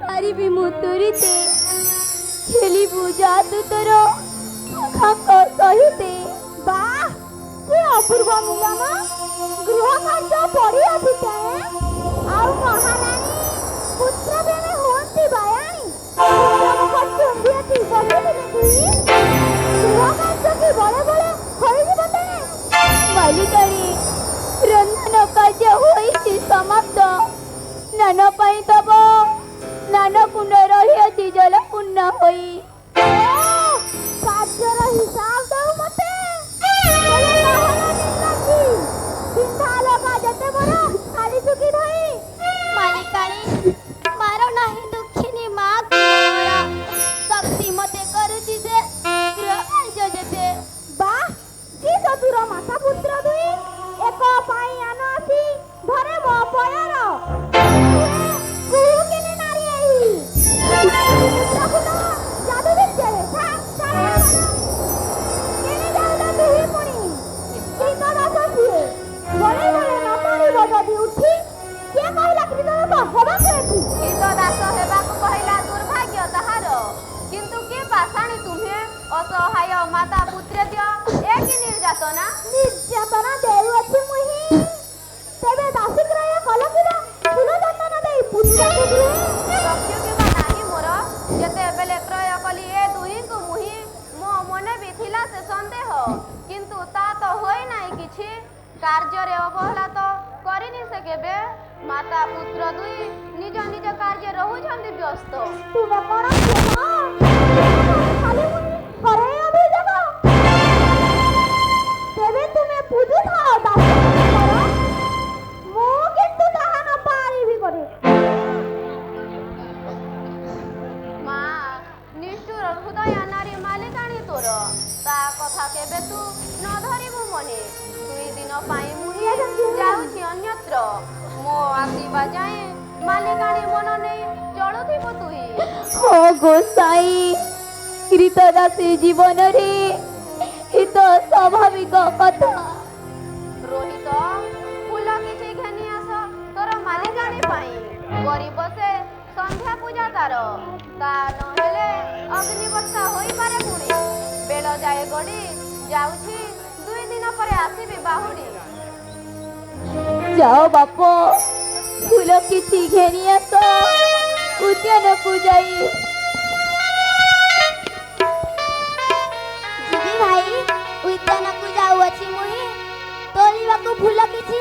ପାରିବି ମୁଁ ତୁରିତେ। ଖେଳିବୁ ଯା ତୁ ତୋର ସଖାଙ୍କ ସହିତେ। ବାଃ, କି ଅପୂର୍ବ ମିଲନ! ଗୃହ କାର୍ଯ୍ୟ ପଡ଼ି ଆସିଥାଏ, ଆଉ ମହାରାଣୀ ପୁତ୍ର ପ୍ରେମେ ହୁଅନ୍ତି ବାୟାଣୀ। ପୁତ୍ରମୁଖ ଚୁମ୍ବିଅତି ବସିଥିଲେ ତୁହି, ଗୃହ କାର୍ଯ୍ୟ କି ବଳେ ବଳେ ହୋଇଯିବ ତେଣେ। ମାଲିକାଣୀ, ରନ୍ଧନ କାର୍ଯ୍ୟ ହୋଇଛି ସମାପ୍ତ। ସ୍ନାନ ପାଇଁ ତବ ସ୍ନାନ କୁଣ୍ଡ ରହିଅଛି ଜଳ ପୂର୍ଣ୍ଣ ହୋଇ। କାର୍ଯ୍ୟର ହିସାବ ଦଉ ମତେ। ହେଲେ ମହାରାଣୀ ଲାଗି ପିନ୍ଧା ଲଗା ଯେତେ ବଡ଼ ଶାଢ଼ୀ ଚୁକି ଧରି। ମାଲିକାଣୀ, ମାର ନାହିଁ ଦୁଃଖିନୀ ମା ମୋର, ଶକ୍ତି ମତେ କରୁଛି ଯେ ଗୃହ କାର୍ଯ୍ୟ ଯେତେ। ବାଃ, କି ଚତୁର ମାତା ପୁତ୍ର ଦୁଇ, ଏକ ପାଇଁ ଆନ ଆସି ଧରେ ମୋ ପୟାର। କୁହୁକିନି ନାରୀ ଏହି ପୁତ୍ରପୁତ ଯାଦୁ ବିଦ୍ୟାରେ କେନେ ଯାଉଲ ତୁହି ପୁଣି? କୀର୍ତ୍ତଦାସ ସିଏ, ବଳେ ବଳେ ନ ମରିବ ଯଦି ଉଠି। କିଏ କହିଲା କୀର୍ତ୍ତଦାସ ହେବାକୁ ଏଠି? କୀର୍ତ୍ତଦାସ ହେବାକୁ କହିଲା ଦୁର୍ଭାଗ୍ୟ ତାହାର, କିନ୍ତୁ କିଏ ପାଷାଣୀ ତୁମ୍ଭେ? ଅସହାୟ ମାତା ପୁତ୍ରେ ଦିଅ ଏ କି ନିର୍ଯାତନା! ନିର୍ଯାତନା ଦେଉଅଛି ମୁହିଁ, ତେବେ ଦାସୀ କ୍ରୟ କଲ କିବା ଫୁଲ ଚନ୍ଦନ ଦେଇ ପୁତ୍ରକୁ ଗୃହେ। ସତ୍ୟ କିବା ନାହିଁ ମୋର, ଯେତେବେଳେ କ୍ରୟ କଲି ଏ ଦୁହିଁଙ୍କୁ ମୁହିଁ, ମୋ ମନେ ବି ଥିଲା ସେ ସନ୍ଦେହ, କିନ୍ତୁ ତା ତ ହୋଇ ନାହିଁ କିଛି। କାର୍ଯ୍ୟରେ ଅବହେଳା ତ କରିନି ସେ କେବେ। ମାତା ପୁତ୍ର ଦୁଇ ନିଜ ନିଜ କାର୍ଯ୍ୟ ରହୁଛନ୍ତି ବ୍ୟସ୍ତ। ତୁମେ କଣ କ୍ଷମ? ଖାଲି ମୁହିଁ ହରେଇ ଅଭିଯୋଗ। ତେବେ ତୁମେ ବୁଝୁଥାଅ ଦାସୀଙ୍କର, ମୁଁ କିନ୍ତୁ ତାହା ନ ପାରିବି କରି। ମା, ନିଷ୍ଠୁର ହୃଦୟ ନାରୀ ମାଲିକାଣୀ ତୋର, ତା କଥା କେବେ ତୁ ନ ଧରିବୁ ମନେ। 2 ଦିନ ପାଇଁ ମୁହିଁ ଯାଉଛି ଅନ୍ୟତ୍ର, ମୋ ଆସିବା ଯାଏଁ ମାଲିକାଣୀ ମନ ନେଇ ଚଳୁଥିବୁ ତୁହି। ଓ ଗୋସାଇ, କୀର୍ତ୍ତଦାସୀ ଜୀବନରେ ହିତ ସ୍ୱାଭାବିକ କଥା। ରୋହିତ, ଫୁଲ କିଛି ଘେନି ଆସ ତୋର ମାଲିକାଣୀ ପାଇଁ। ଗରିବ ସେ, ସନ୍ଧ୍ୟା ପୂଜା ତାର, ତା ନହେଲେ ଅଗ୍ନି ବର୍ଷା ହୋଇପାରେ ପୁଣି। ବେଳ ଯାଏ ଗଡ଼ି ଯାଉଛି, 2 ଦିନ ପରେ ଆସିବି ବାହୁଡ଼ି। ଯାଅ ବାପ, ଫୁଲ କିଛି ଘେନି ଆସ ଉଦ୍ୟାନକୁ ଯାଇ। ଯିବି ଭାଇ, ଉଦ୍ୟାନକୁ ଯାଉଅଛି ମୁହିଁ, ତୋଳିବାକୁ ଫୁଲ କିଛି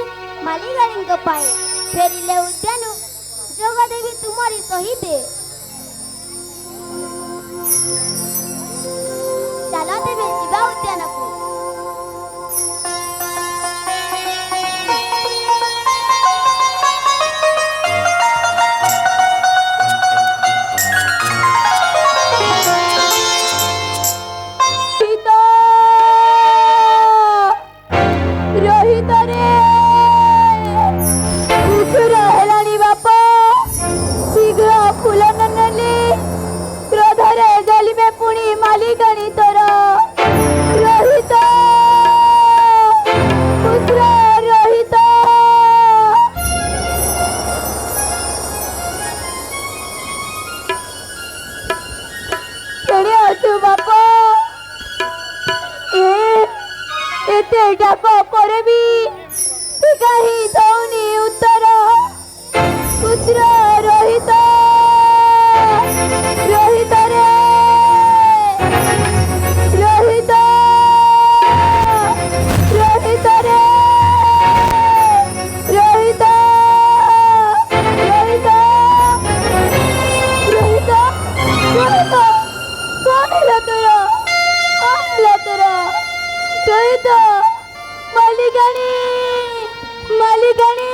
ମାଲିକାଣୀଙ୍କ ପାଇଁ। ଫେରିଲେ ଉଦ୍ୟାନ ଯୋଗ ଦେବି ତୁମରି ସହିତେ। ଚାଲ ତେବେ ଯିବା ଉଦ୍ୟାନକୁ। ରୋହିତରେ ଉଠୁର ହେଲାଣି ବାପ, ଶୀଘ୍ର ଫୁଲ ନ ନେଲେ କ୍ରୋଧରେ ଜଳିବେ ପୁଣି ମାଲିକାଣୀ ତୋର। ରୋହିତ, ପୁତ୍ର ରୋହିତ। କେଡ଼େ ଅଛୁ ବାପ? ଏତେ ଡାକ ପରେ ବି ତୁ କାହିଁ ଦଉନି ଉତ୍ତର ପୁତ୍ର ରୋହିତ ରୋହିତ ରେ ରୋହିତ ରୋହିତ ରେ ରୋହିତ ରୋହିତ ରୋହିତ ରୋହିତ କଣ ହେଲା ତୋର ରୋହିତ ମାଲିକାଣୀ ମାଲିକାଣୀ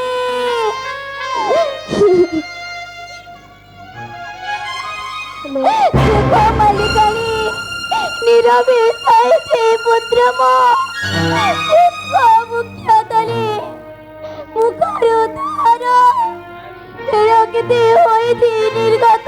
ଦେଖ ମାଲିକାଣୀ নীরবে সাইছে পুত্র মো মুখ্য তলে মুখর তার রক্তে হয়েছে নির্গত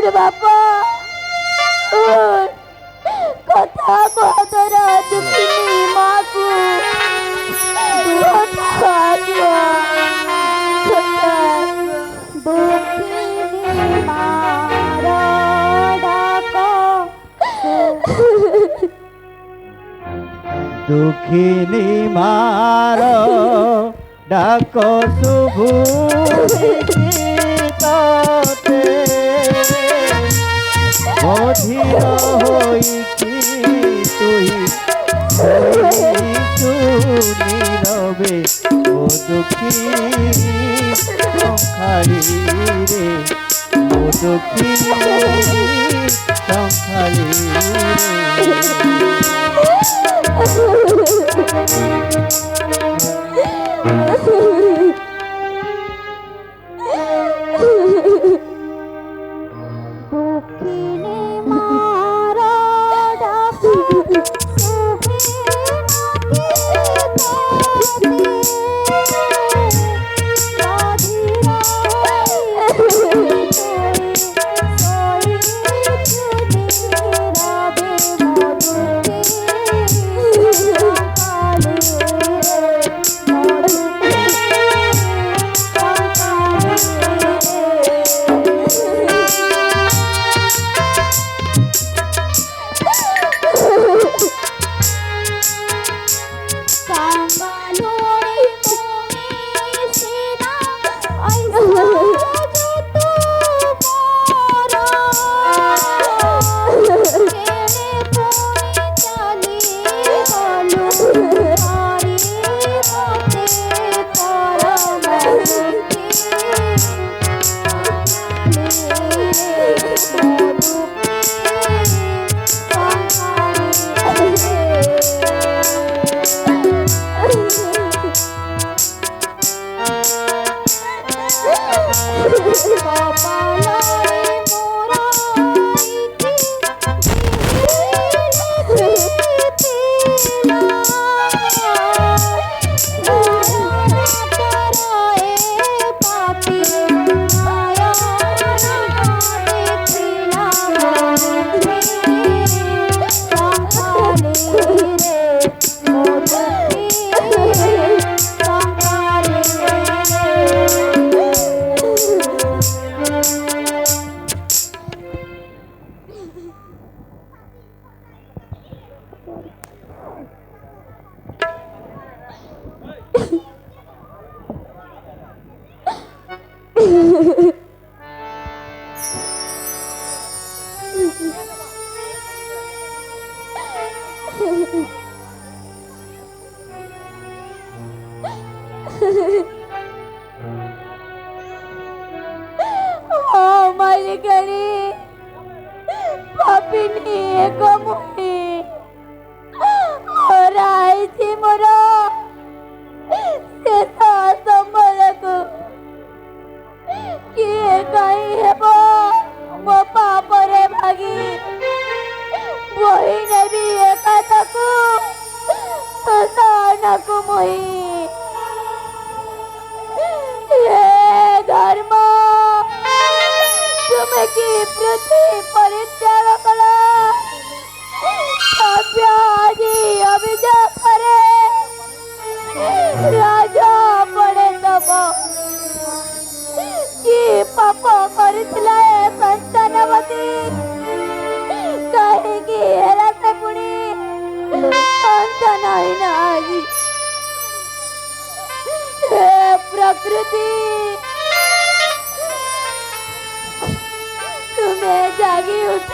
বাপা কথা কতরা দুঃখিনী মাকু দুঃখিনী মার ডাক দুঃখিনী মার ডাক শুভুনি ততে অধীর হইকি তুই হইছু নীরবে ও দুঃখী সংখালী রে ও দুঃখী সংখালী মালিকাণী পাপিনী কমুনি হরাইছি মোর শেষ সম্বলକୁ କିଏ କାହିଁ ହେବ ମୋ ପାପରେ ଭାଗି ବହି ନେବି ଏକା ତାକୁ ପୃଥ୍ୱୀ ପରିତ୍ୟାଗ କଲ ସଭ୍ୟ ଆଜି ଅଭିଯୋଗରେ ରାଜା ପଡ଼େ ଦବ। କି ପାପ କରିଥିଲା ଏ ସନ୍ତାନବତୀ, କାହିଁକି ହେଲା ସେ ପୁଣି ସନ୍ତାନହୀନ ଆଜି? ହେ ପ୍ରକୃତି, ତୁମେ ଜାଗି ଉଠ,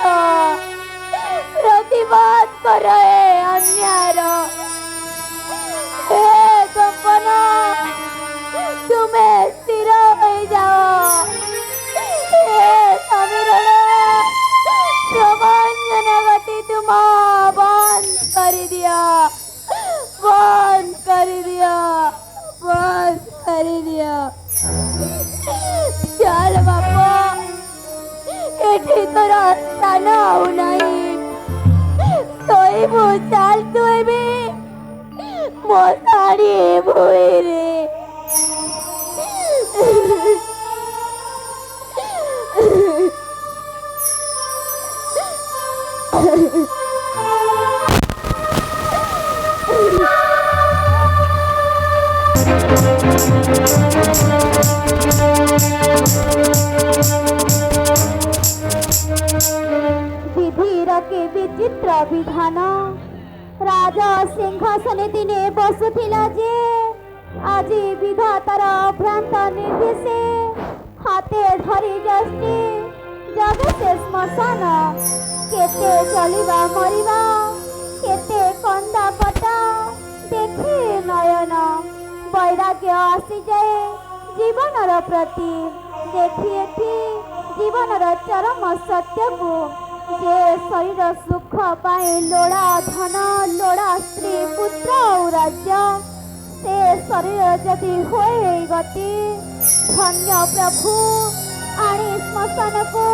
ପ୍ରତିବାଦ କର ଏ ଅନ୍ୟାୟର। ହେ କମ୍ପନ, ତୁମେ ସ୍ଥିର ହୋଇଯାଅ। ହେ ସମୀରଣ, ପ୍ରଭଞ୍ଜନ ଗତି ତୁମ ବନ୍ଦ କରିଦିଅ, ବନ୍ଦ କରିଦିଅ, ବନ୍ଦ କରିଦିଅ। ଚାଲ ବାପ, ଏଠି ତୋର ସ୍ଥାନ ଆଉ ନାହିଁ। ଶୋଇବୁ ଚାଲ ତୁ ଏବେ ମୋ ଶାଢ଼ୀ ଭୂଇଁରେ। ବିଧିର କି ବିଚିତ୍ର ବିଧାନ, ରାଜ ସିଂହାସନେ ଦିନେ ବସୁଥିଲା ଯେ ଆଜି ବିଧାତାର ଅଭ୍ରାନ୍ତ ନିର୍ଦ୍ଦେଶେ ହାତେ ଧରି ଯଷ୍ଟି ଜଗେ ସେ ଶ୍ମଶାନ। କେତେ ଚଳିବା ମରିବା, କେତେ କନ୍ଦା କଟା ଦେଖି ନୟନ। ବୈରାଗ୍ୟ ଆସିଯାଏ ଜୀବନର ପ୍ରତି, ଦେଖି ଏଠି ଜୀବନର ଚରମ ସତ୍ୟକୁ। ଯେ ଶରୀର ସୁଖ ପାଇଁ ଲୋଡ଼ା ଧନ, ଲୋଡ଼ା ସ୍ତ୍ରୀ ପୁତ୍ର ଆଉ ରାଜ୍ୟ, ସେ ଶରୀର ଯଦି ହୁଏ ଗତି, ଧନ୍ୟ ପ୍ରଭୁ ଆଣି ଶ୍ମଶାନକୁ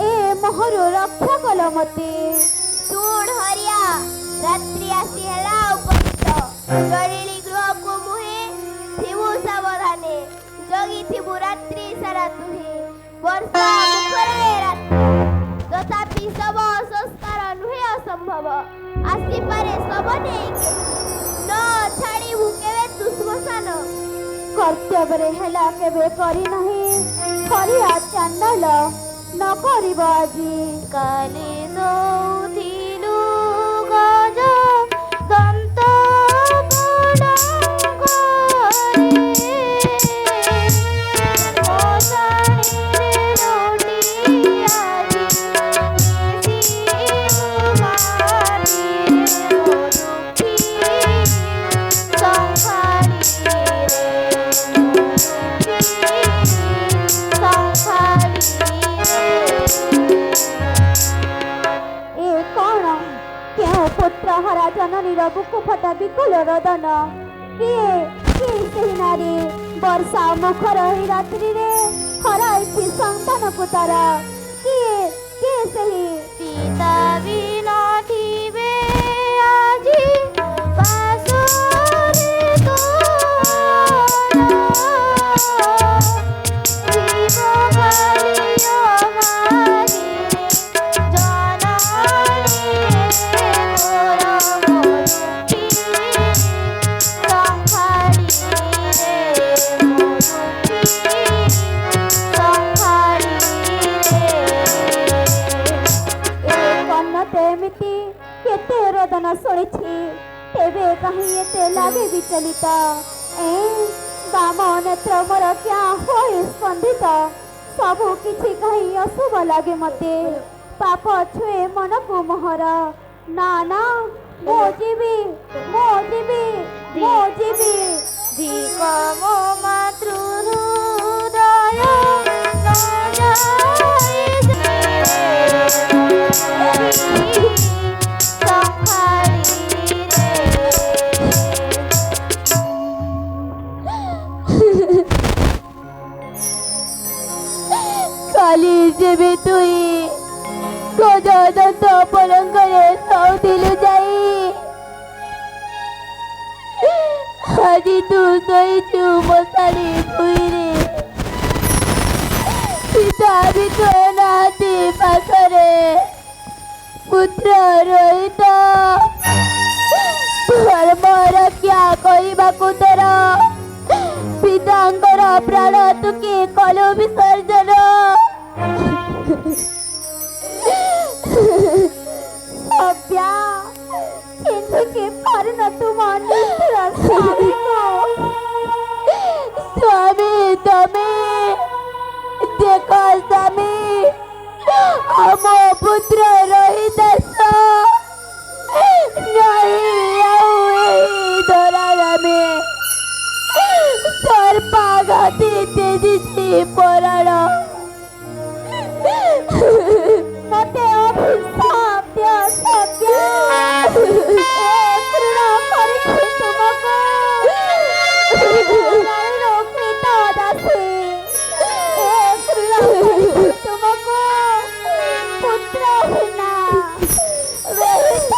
ଏ ମୋହରୁ ରକ୍ଷା କଲ ମତେ। ଶୁଣ ହରିଆ, ରାତ୍ରି ଆସି ହେଲା ଉପସ୍ଥିତ। ଜଳିଳି ଗୃହକୁ ମୁହେଁ ଥିବୁ ସାବଧାନେ, ଜଗିଥିବୁ ରାତ୍ରି ସାରା ତୁହେ। ବର୍ଷା ମୁଖରେ ରାତ୍ରି, ତଥାପି ଶବ ସଂସ୍କାର ନୁହେଁ ଅସମ୍ଭବ। ଆସିପାରେ ଶବ ନେଇ କେହି, ନ ଛାଡ଼ିବୁ କେବେ ତୁ ଶ୍ମଶାନ। କର୍ତ୍ତବ୍ୟରେ ହେଲା କେବେ କରିନାହିଁ, ହରିଆ ଚାଣ୍ଡାଳ ନ କରିବ ଆଜି। କାଲି ଦଉଥିଲୁ ଗଜ ଦନ୍ତ ବଡ଼ ଘରେ, ମଶାଣିରେ ରୋଟି ଆଜି ମିଶିବୁ ମାଟିରେ। ମୋ ଦୁଃଖୀ ସଂସାରୀରେ, ମୋ ଦୁଃଖୀ ସଂସାରୀରେ। ଏ କଣ କେଉଁ ପୁତ୍ର ହରା ଜନନୀର ବୁକୁ ଫଟା ବିକୁଲ ରୋଦନ? କିଏ କିଏ ସେହି ନାରୀ ବର୍ଷା ମୁଖର ଏହି ରାତ୍ରିରେ ହରାଇଛି ସନ୍ତାନକୁ ତାର? କିଏ କିଏ ସେହି? ପିତା ବିନା ଥିବେ ଆଜି ପାଶୋରେ ତୋର, ଜୀବ ଖାଲି ଅଭାଗୀରେ ଜନନୀରେ ମୋର। ମୋ ଦୁଃଖୀ ସଂସାରୀରେ, ମୋ ଦୁଃଖୀ ସଂସାରୀରେ। ଏ କନ୍ନତେ ଏମିତି କେତେ ରୋଦନ ଶୁଣିଛି, ତେବେ କାହିଁ ଏତେ ଲାଗେ ବିଚଳିତ? ବାମ ନେତ୍ର ମୋର କ୍ୟା ହୋଇ ସ୍ପନ୍ଦିତ। ସବୁ କିଛି କାହିଁ ଅଶୁଭ ଲାଗେ ମତେ, ପାପ ଛୁଏ ମନକୁ ମୋହର। ନା ନା, ମୁଁ ଯିବି, ମୁଁ ଯିବି, ମୁଁ ଯିବି। ଧିକ ମୋ ମାତୃ ହୃଦୟ ନ ଯାଏ କାଲି ଯେବେ ତୁଇ ଗଜଦନ୍ତ ପଲଙ୍କରେ ଶୋଉଥିଲୁ ଯାଇ, ଆଜି ତୁ ଶୋଇଛୁ ମଶାଣି ଭୂଇଁରେ। ପିତା ବି ତୋ ନାହାନ୍ତି ପାଖରେ ପୁତ୍ର ରୋହିତ ଧର୍ମ ରକ୍ଷା କରିବାକୁ ତୋର ପିତାଙ୍କର ପ୍ରାଣ ତୁ କି କଲୁ ବିସର୍ଜନ। ସଭ୍ୟା ଚିହ୍ନିକି ପାରୁନ ତୁମ ନିଷ୍ଠୁର ସ୍ୱାମୀକୁ। ସ୍ୱାମୀ ତମେ ଦେଖ ସ୍ୱାମୀ, ଆମ ପୁତ୍ର ରୋହିତ ନାହିଁ ଆଉ ଏହି ଧରାଧାମେ ସର୍ପାଘାତୀ ତେଜିଛି ପରାଣ। ମତେ ଅଭିଶାପ ଦିଅ ସଭ୍ୟା, ଏ କୃଣ କରିଛି ତୁମକୁ ନାରୀର କୃତ ଦାସୀ। ଏ କୃଣ କରିଛି ତୁମକୁ ପୁତ୍ରହୀନା ରୋହିତ।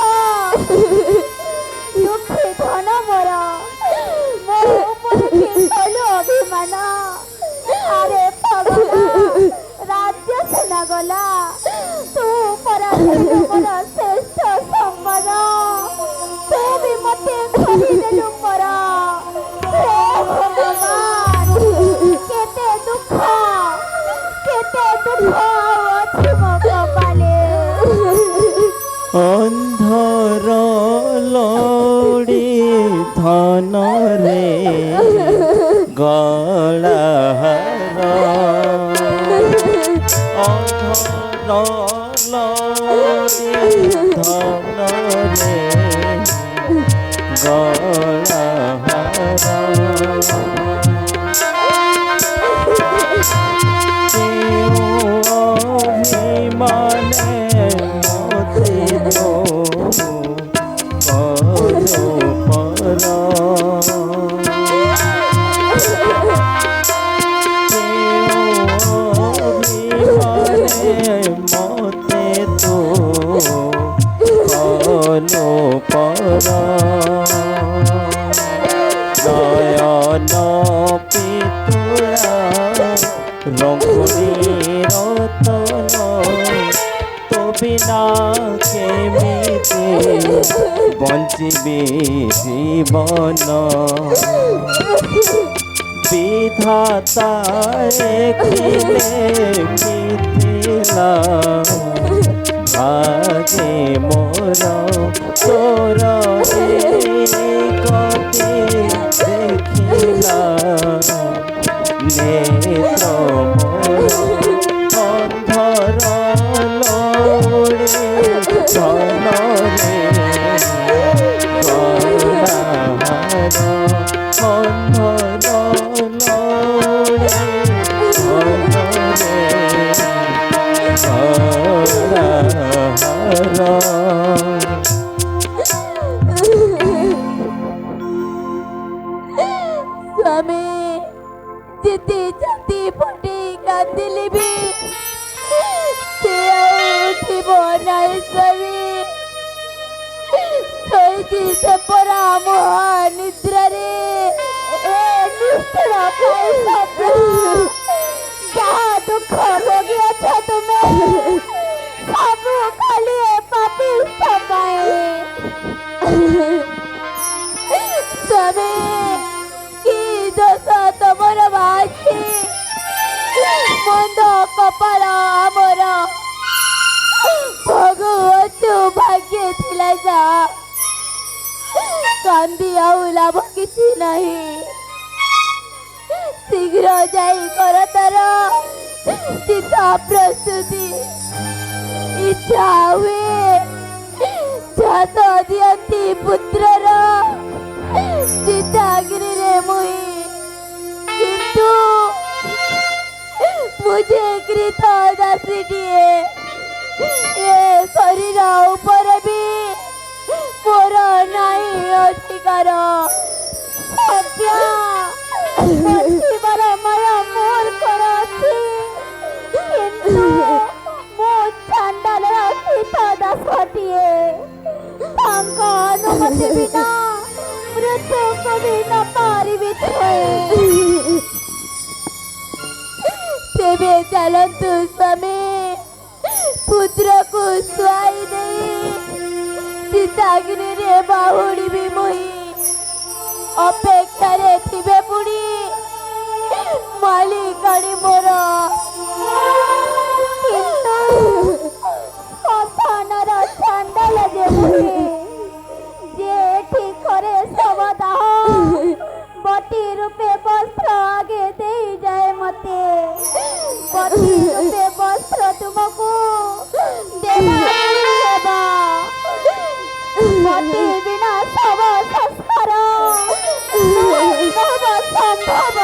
ଦୁଃଖୀ ଧନ ମୋର, ମୋ ଉପରେ କି କଲୁ ଅଭିମାନ। ଆରେ ପବନ ରାଜ୍ୟ ସେନା ଗଲା, ତୁ ପରାଧୀନ ମୋର ଶ୍ରେଷ୍ଠ ସମ୍ବନ। ତୁ ବି ମତେ ଖୋଲିଦେଲୁ ମୋର। ହେ ଭଗବାନ, କେତେ ଦୁଃଖ ଅଛି ମୋ କପାଳେ। ଅନ୍ଧର ଲୋଡ଼ି ଧନରେ ଗଳାହାର, ଅନ୍ଧର ଲୋଡ଼ି ଧନରେ ଗଳାହାର। অভিমানে মতে তো করো পর, অভিমানে মতে তো করো পর। নয়ন পিতুরা রঙ্গনি রতন, তো বিনা কেমিতে বঞ্চিবে জীবন। বিধাতা এখিলে মিথিলা ভাগে মোর, তোর গতি দেখিলা নেত্র মোর। অন্ধর লোড়ে ধନରେ গলাহার, অন্ধর লোড়ে ধନରେ গলাহার। স্বামী যেতে যেতে ফটে কাঁদিলে বি সে ଆଉ ଉଠିବ ନାହିଁ ସ୍ୱାମୀ। ଶୋଇଛି ସେ ପରା ମହାନିଦ୍ରାରେ। ଏ ନିଷ୍ଠୁର ସଭ୍ୟା, ଯାହା ଦୁଃଖ ଭୋଗିଅଛ ତୁମେ ସବୁ ଖାଲି ଏ ପାପିଷ୍ଠ ପାଇଁ। ସ୍ୱାମୀ କି ଦୋଷ ତମର ବାଛି, ମନ୍ଦ କପାଳ ଆମର। ଭଗବତୁ ଭାଗ୍ୟ ଥିଲା ଯା, କାନ୍ଦି ଆଉ ଲାଭ କିଛି ନାହିଁ। ଶୀଘ୍ର ଯାଇ କର ତାର ଚିତା ପ୍ରସ୍ତୁତି। ଇଚ୍ଛା ହୁଏ ଛାତ ଦିଅନ୍ତି ପୁତ୍ରର ଚିତାଗିରିରେ ମୁହିଁ, କିନ୍ତୁ मुझे कृत दासीटिए ए शरीर ऊपर भी मोर नहीं अधिकार। सभ्या जीवन माया मोर कर अछि, किंतु मो चांडाल कृत दासटिए तांक अनुमति बिना मृत्यु को भी न पारिबि थे। तेबे चलतु स्वामी, ପୁତ୍ରକୁ ଶୁଆଇ ଦେଇ ସୀତାଗିରିରେ ବାହୁଡ଼ିବି ମୁହିଁ। ଅପେକ୍ଷାରେ ଥିବେ ପୁଣି ମାଲିକାଣୀ ମୋର। କିନ୍ତୁ ଶ୍ମଶାନର ଚାଣ୍ଡାଳ ଯେ ମୁହିଁ, ଯେ ଏଠି କରେ ଶବଦାହ, ବଟି ରୂପେ ବସ୍ତ୍ର ଆଗେ ଦେଇଯାଏ ମତେ। ବଟି ରୂପେ ବସ୍ତ୍ର ତୁମକୁ ଦେବାକୁ ହେବ। ବଟି ବିନା ଶବ ସଂସ୍କାର ନହେବ ସମ୍ଭବ।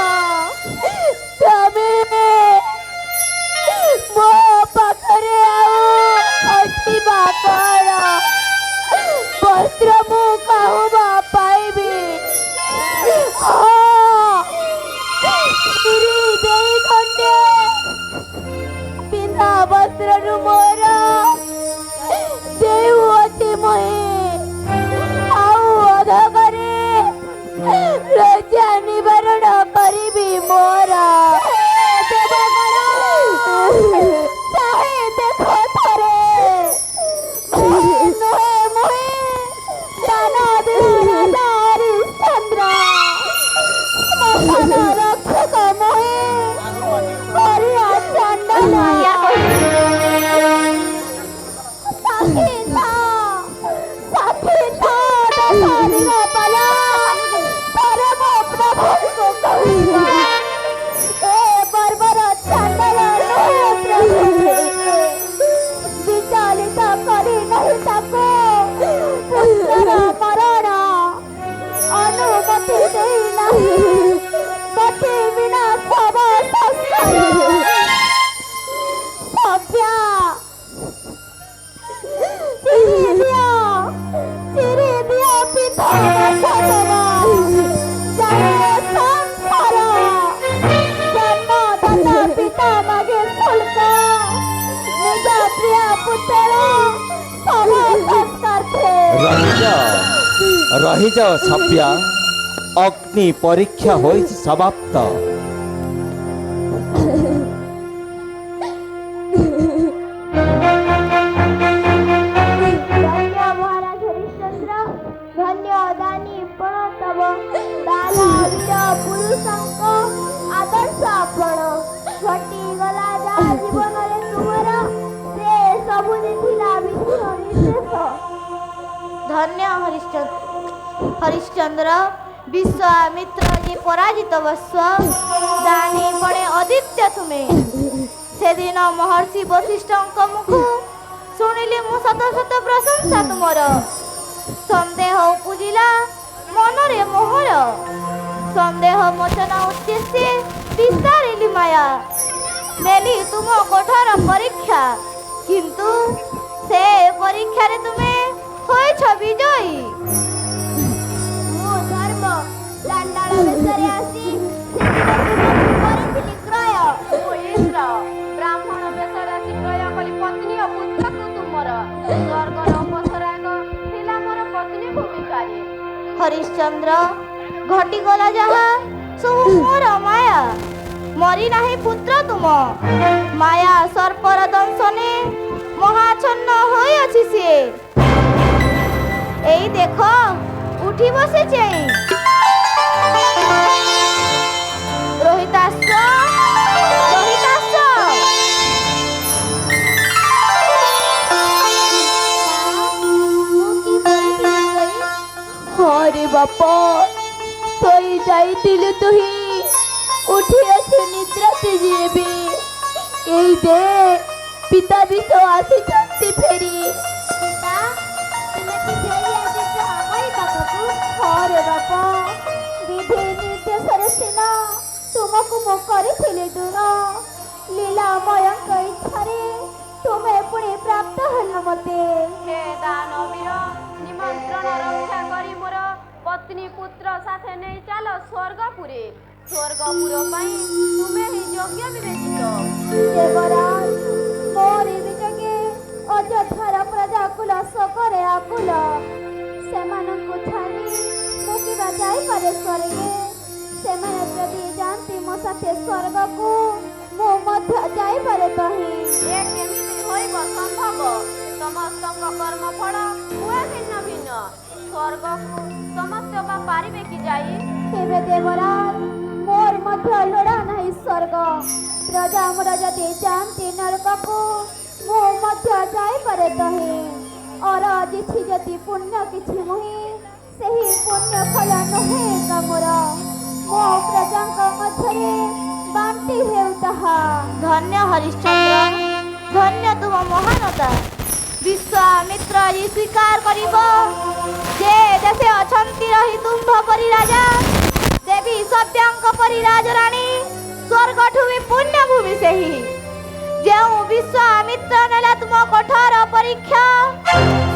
ତମେ ମୋ ପାଖରେ ଆଉ ଅଛି ବା କଣ? ବସ୍ତ୍ର ମୁଁ କାହୁ ବା ପାଇବି? ଦେଇ ଖଣ୍ଡେ ବିନା ବସ୍ତ୍ରରୁ ମୋର ଦେଉଅଛି ମୁହିଁ। ଆଉ ଅଧକରେ ଲଜ୍ଜା ନିବାରଣ କରିବି ମୋର। ଚାହେଁ ଦେଖ ଥରେ ନୁହେଁ ମୁହିଁ ଦାନବୀର ରାଜା ହରିଶ୍ଚନ୍ଦ୍ର। ଶ୍ମଶାନ ରକ୍ଷକ ମୁହିଁ ହରିଆ ଚାଣ୍ଡାଳ। ବିଚଳିତ କରି ନାହିଁ ତାକୁ ପୁତ୍ରର ମରଣ ଅନୁମତି ଦେଇ ନାହିଁ। ବଟି ବିନା ଶବ ସଂସ୍କାର ସଭ୍ୟା ଚିରି ଦିଅ ପିତା ସଦବା। ଜାଣିଲେ ସଂସାର ଜନ୍ମଦାତା ପିତା ମାଗେ ଶୁଳ୍କ। ନିଜ ପ୍ରିୟ ପୁତ୍ର ଶବ ସଂସ୍କାର ରହିଯାଅ ସଭ୍ୟା, ଅଗ୍ନି ପରୀକ୍ଷା ହୋଇଛି ସମାପ୍ତ। ଧନ୍ୟ ମହାରାଜ ହରିଶ୍ଚନ୍ଦ୍ର, ଧନ୍ୟ ଦାନୀ ପ୍ରଣତବ ଦାନବୀର ପୁରୁଷଙ୍କ ଆଦର୍ଶ ଆପଣ। ଘଟିଗଲା ଯାହା ଜୀବନରେ ତୁମର, ସେ ସବୁ ଥିଲା ବିଧିର ନିର୍ଦ୍ଦେଶ। ଧନ୍ୟ ହରିଶ୍ଚନ୍ଦ୍ର, ବିଶ୍ୱାମିତ୍ର ଯେ ପରାଜିତ ବତ୍ସ, ଦାନୀ ପଣେ ଅଦିତ୍ୟ ତୁମେ। ସେଦିନ ମହର୍ଷି ବଶିଷ୍ଠଙ୍କ ମୁଖ ଶୁଣିଲି ମୁଁ ଶତ ଶତ ପ୍ରଶଂସା ତୁମର। ସନ୍ଦେହ ଉପୁଜିଲା ମନରେ ମୋହର, ସନ୍ଦେହ ମୋଚନ ଉଦ୍ଦେଶ୍ୟ ବିସ୍ତାରିଲି ମାୟା। ନେଲି ତୁମ କଠୋର ପରୀକ୍ଷା, କିନ୍ତୁ ସେ ପରୀକ୍ଷାରେ ତୁମେ ହୋଇଛ ବିଜୟୀ। ମୁଁ ଧର୍ମ ଚାଣ୍ଡାଳ ବେଶରେ ଆସି କରିଥିଲି କ୍ରୟ। ମୁଁ ଇନ୍ଦ୍ର ବ୍ରାହ୍ମଣ ବେଶରେ ଆସି କ୍ରୟ କଲି ପତ୍ନୀ ଓ ପୁତ୍ରକୁ ତୁମର। ସ୍ୱର୍ଗର ଅପସରାଗ ଥିଲା ମୋର ପତ୍ନୀ ଭୂମିକାରେ। ହରିଶ୍ଚନ୍ଦ୍ର, ଘଟିଗଲା ଯାହା ସବୁ ମୋର ମାୟା। ମରି ନାହିଁ ପୁତ୍ର ତୁମ, ମାୟା ସର୍ପର ଦଂଶନେ ମହାଚ୍ଛନ୍ନ ହୋଇଅଛି ସିଏ। ଏଇ ଦେଖ ଉଠି ବସିଛି ରୋହିତାଶ୍ଵ, ରୋହିତାଶ୍ଵ। ହରେ ବାପା, ଶୋଇ ଯାଇଥିଲୁ ତୁହି, ଉଠି ଆସି ନିଦ୍ରାତେ ଯିବି। ଏଇ ଦେ ପିତା ବିଷ ଆସିଛନ୍ତି ଫେରି। ପିତା, ତୁମେ କି ଫେରି ଆସିଛ ଆମରି ପାଖକୁ? ହରେ ବାପା, ବିଧି ନିର୍ଦ୍ଦେଶରେ ସିନା ତୁମକୁ ମୁଁ କରିଥିଲି ଦୂର। ଲୀଳାମୟଙ୍କ ଇଚ୍ଛାରେ ତୁମେ ପୁଣି ପ୍ରାପ୍ତ ହେଲ ମତେ। ହେ ଦାନବୀର, ନିମନ୍ତ୍ରଣ ରକ୍ଷା କରି ମୋର ପତ୍ନୀ ପୁତ୍ର ସାଥେ ନେଇ ଚାଲ ସ୍ୱର୍ଗପୁରେ। ସ୍ୱର୍ଗପୁର ପାଇଁ ତୁମେ ହିଁ ଯୋଗ୍ୟ ବିବେଚିତ। ଦେବରାଜ, ମୋରି ବିଯୋଗେ ଅଯୋଧ୍ୟାର ପ୍ରଜାକୁଲ ଶୋକରେ ଆକୁଳ। ସେମାନଙ୍କୁ ଛାଡ଼ି ମୁଁ କିବା ଯାଇପାରେ ସ୍ୱର୍ଗେ? ସେମାନେ ଯଦି ଯାଆନ୍ତି ମୋ ସାଥେ ସ୍ୱର୍ଗକୁ, ମୁଁ ମଧ୍ୟ ଯାଇପାରେ ତହିଁ। ଏ କେମିତି ହୋଇବ ସମ୍ଭବ? ସମସ୍ତଙ୍କ କର୍ମଫଳ ହୁଏ ଭିନ୍ନ ଭିନ୍ନ। ସ୍ୱର୍ଗକୁ ସମସ୍ତେ ବା ପାରିବେ କି ଯାଇ? କେବେ ଦେବରାଜ ମୋର ମଧ୍ୟ ଲୋଡ଼ା ନାହିଁ ସ୍ୱର୍ଗ। ପ୍ରଜା ମୋର ଯଦି ଯାଆନ୍ତି ନରକକୁ ମୁଁ ମଧ୍ୟ ଯାଇପାରେ ତହିଁ। ଅର କିଛି ଯଦି ପୁଣ୍ୟ କିଛି ମୁହିଁ ସେହି ପୁଣ୍ୟ ଫଳ ନୁହେଁ ଏକା ମୋର। ମୋ ପ୍ରଜାଙ୍କ ମଧ୍ୟରେ ବାଣ୍ଟି ହେଉ ତାହା। ଧନ୍ୟ ହରିଶ୍ଚନ୍ଦ୍ର, ଧନ୍ୟ ତୁମ ମହାନତା। ବିଶ୍ୱାମିତ୍ର ଆଜି ସ୍ୱୀକାର କରିବ ଯେ ଦେଶେ ଅଛନ୍ତି ରହି ତୁମ୍ଭ ପରି ରାଜା, ଦେବୀ ସତ୍ୟଙ୍କ ପରି ରାଜରାଣୀ, ସ୍ୱର୍ଗଠୁ ବି ପୁଣ୍ୟ ଭୂମି ସେହି। ଯେଉଁ ବିଶ୍ୱାମିତ୍ର ନେଲା ତୁମ କଠୋର ପରୀକ୍ଷା,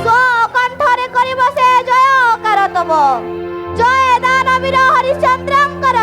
ସ୍ୱକଣ୍ଠରେ କରିବ ସେ ଜୟକାର ତବ। ଜୟ ଦାନବୀର ହରିଶ୍ଚନ୍ଦ୍ରଙ୍କର।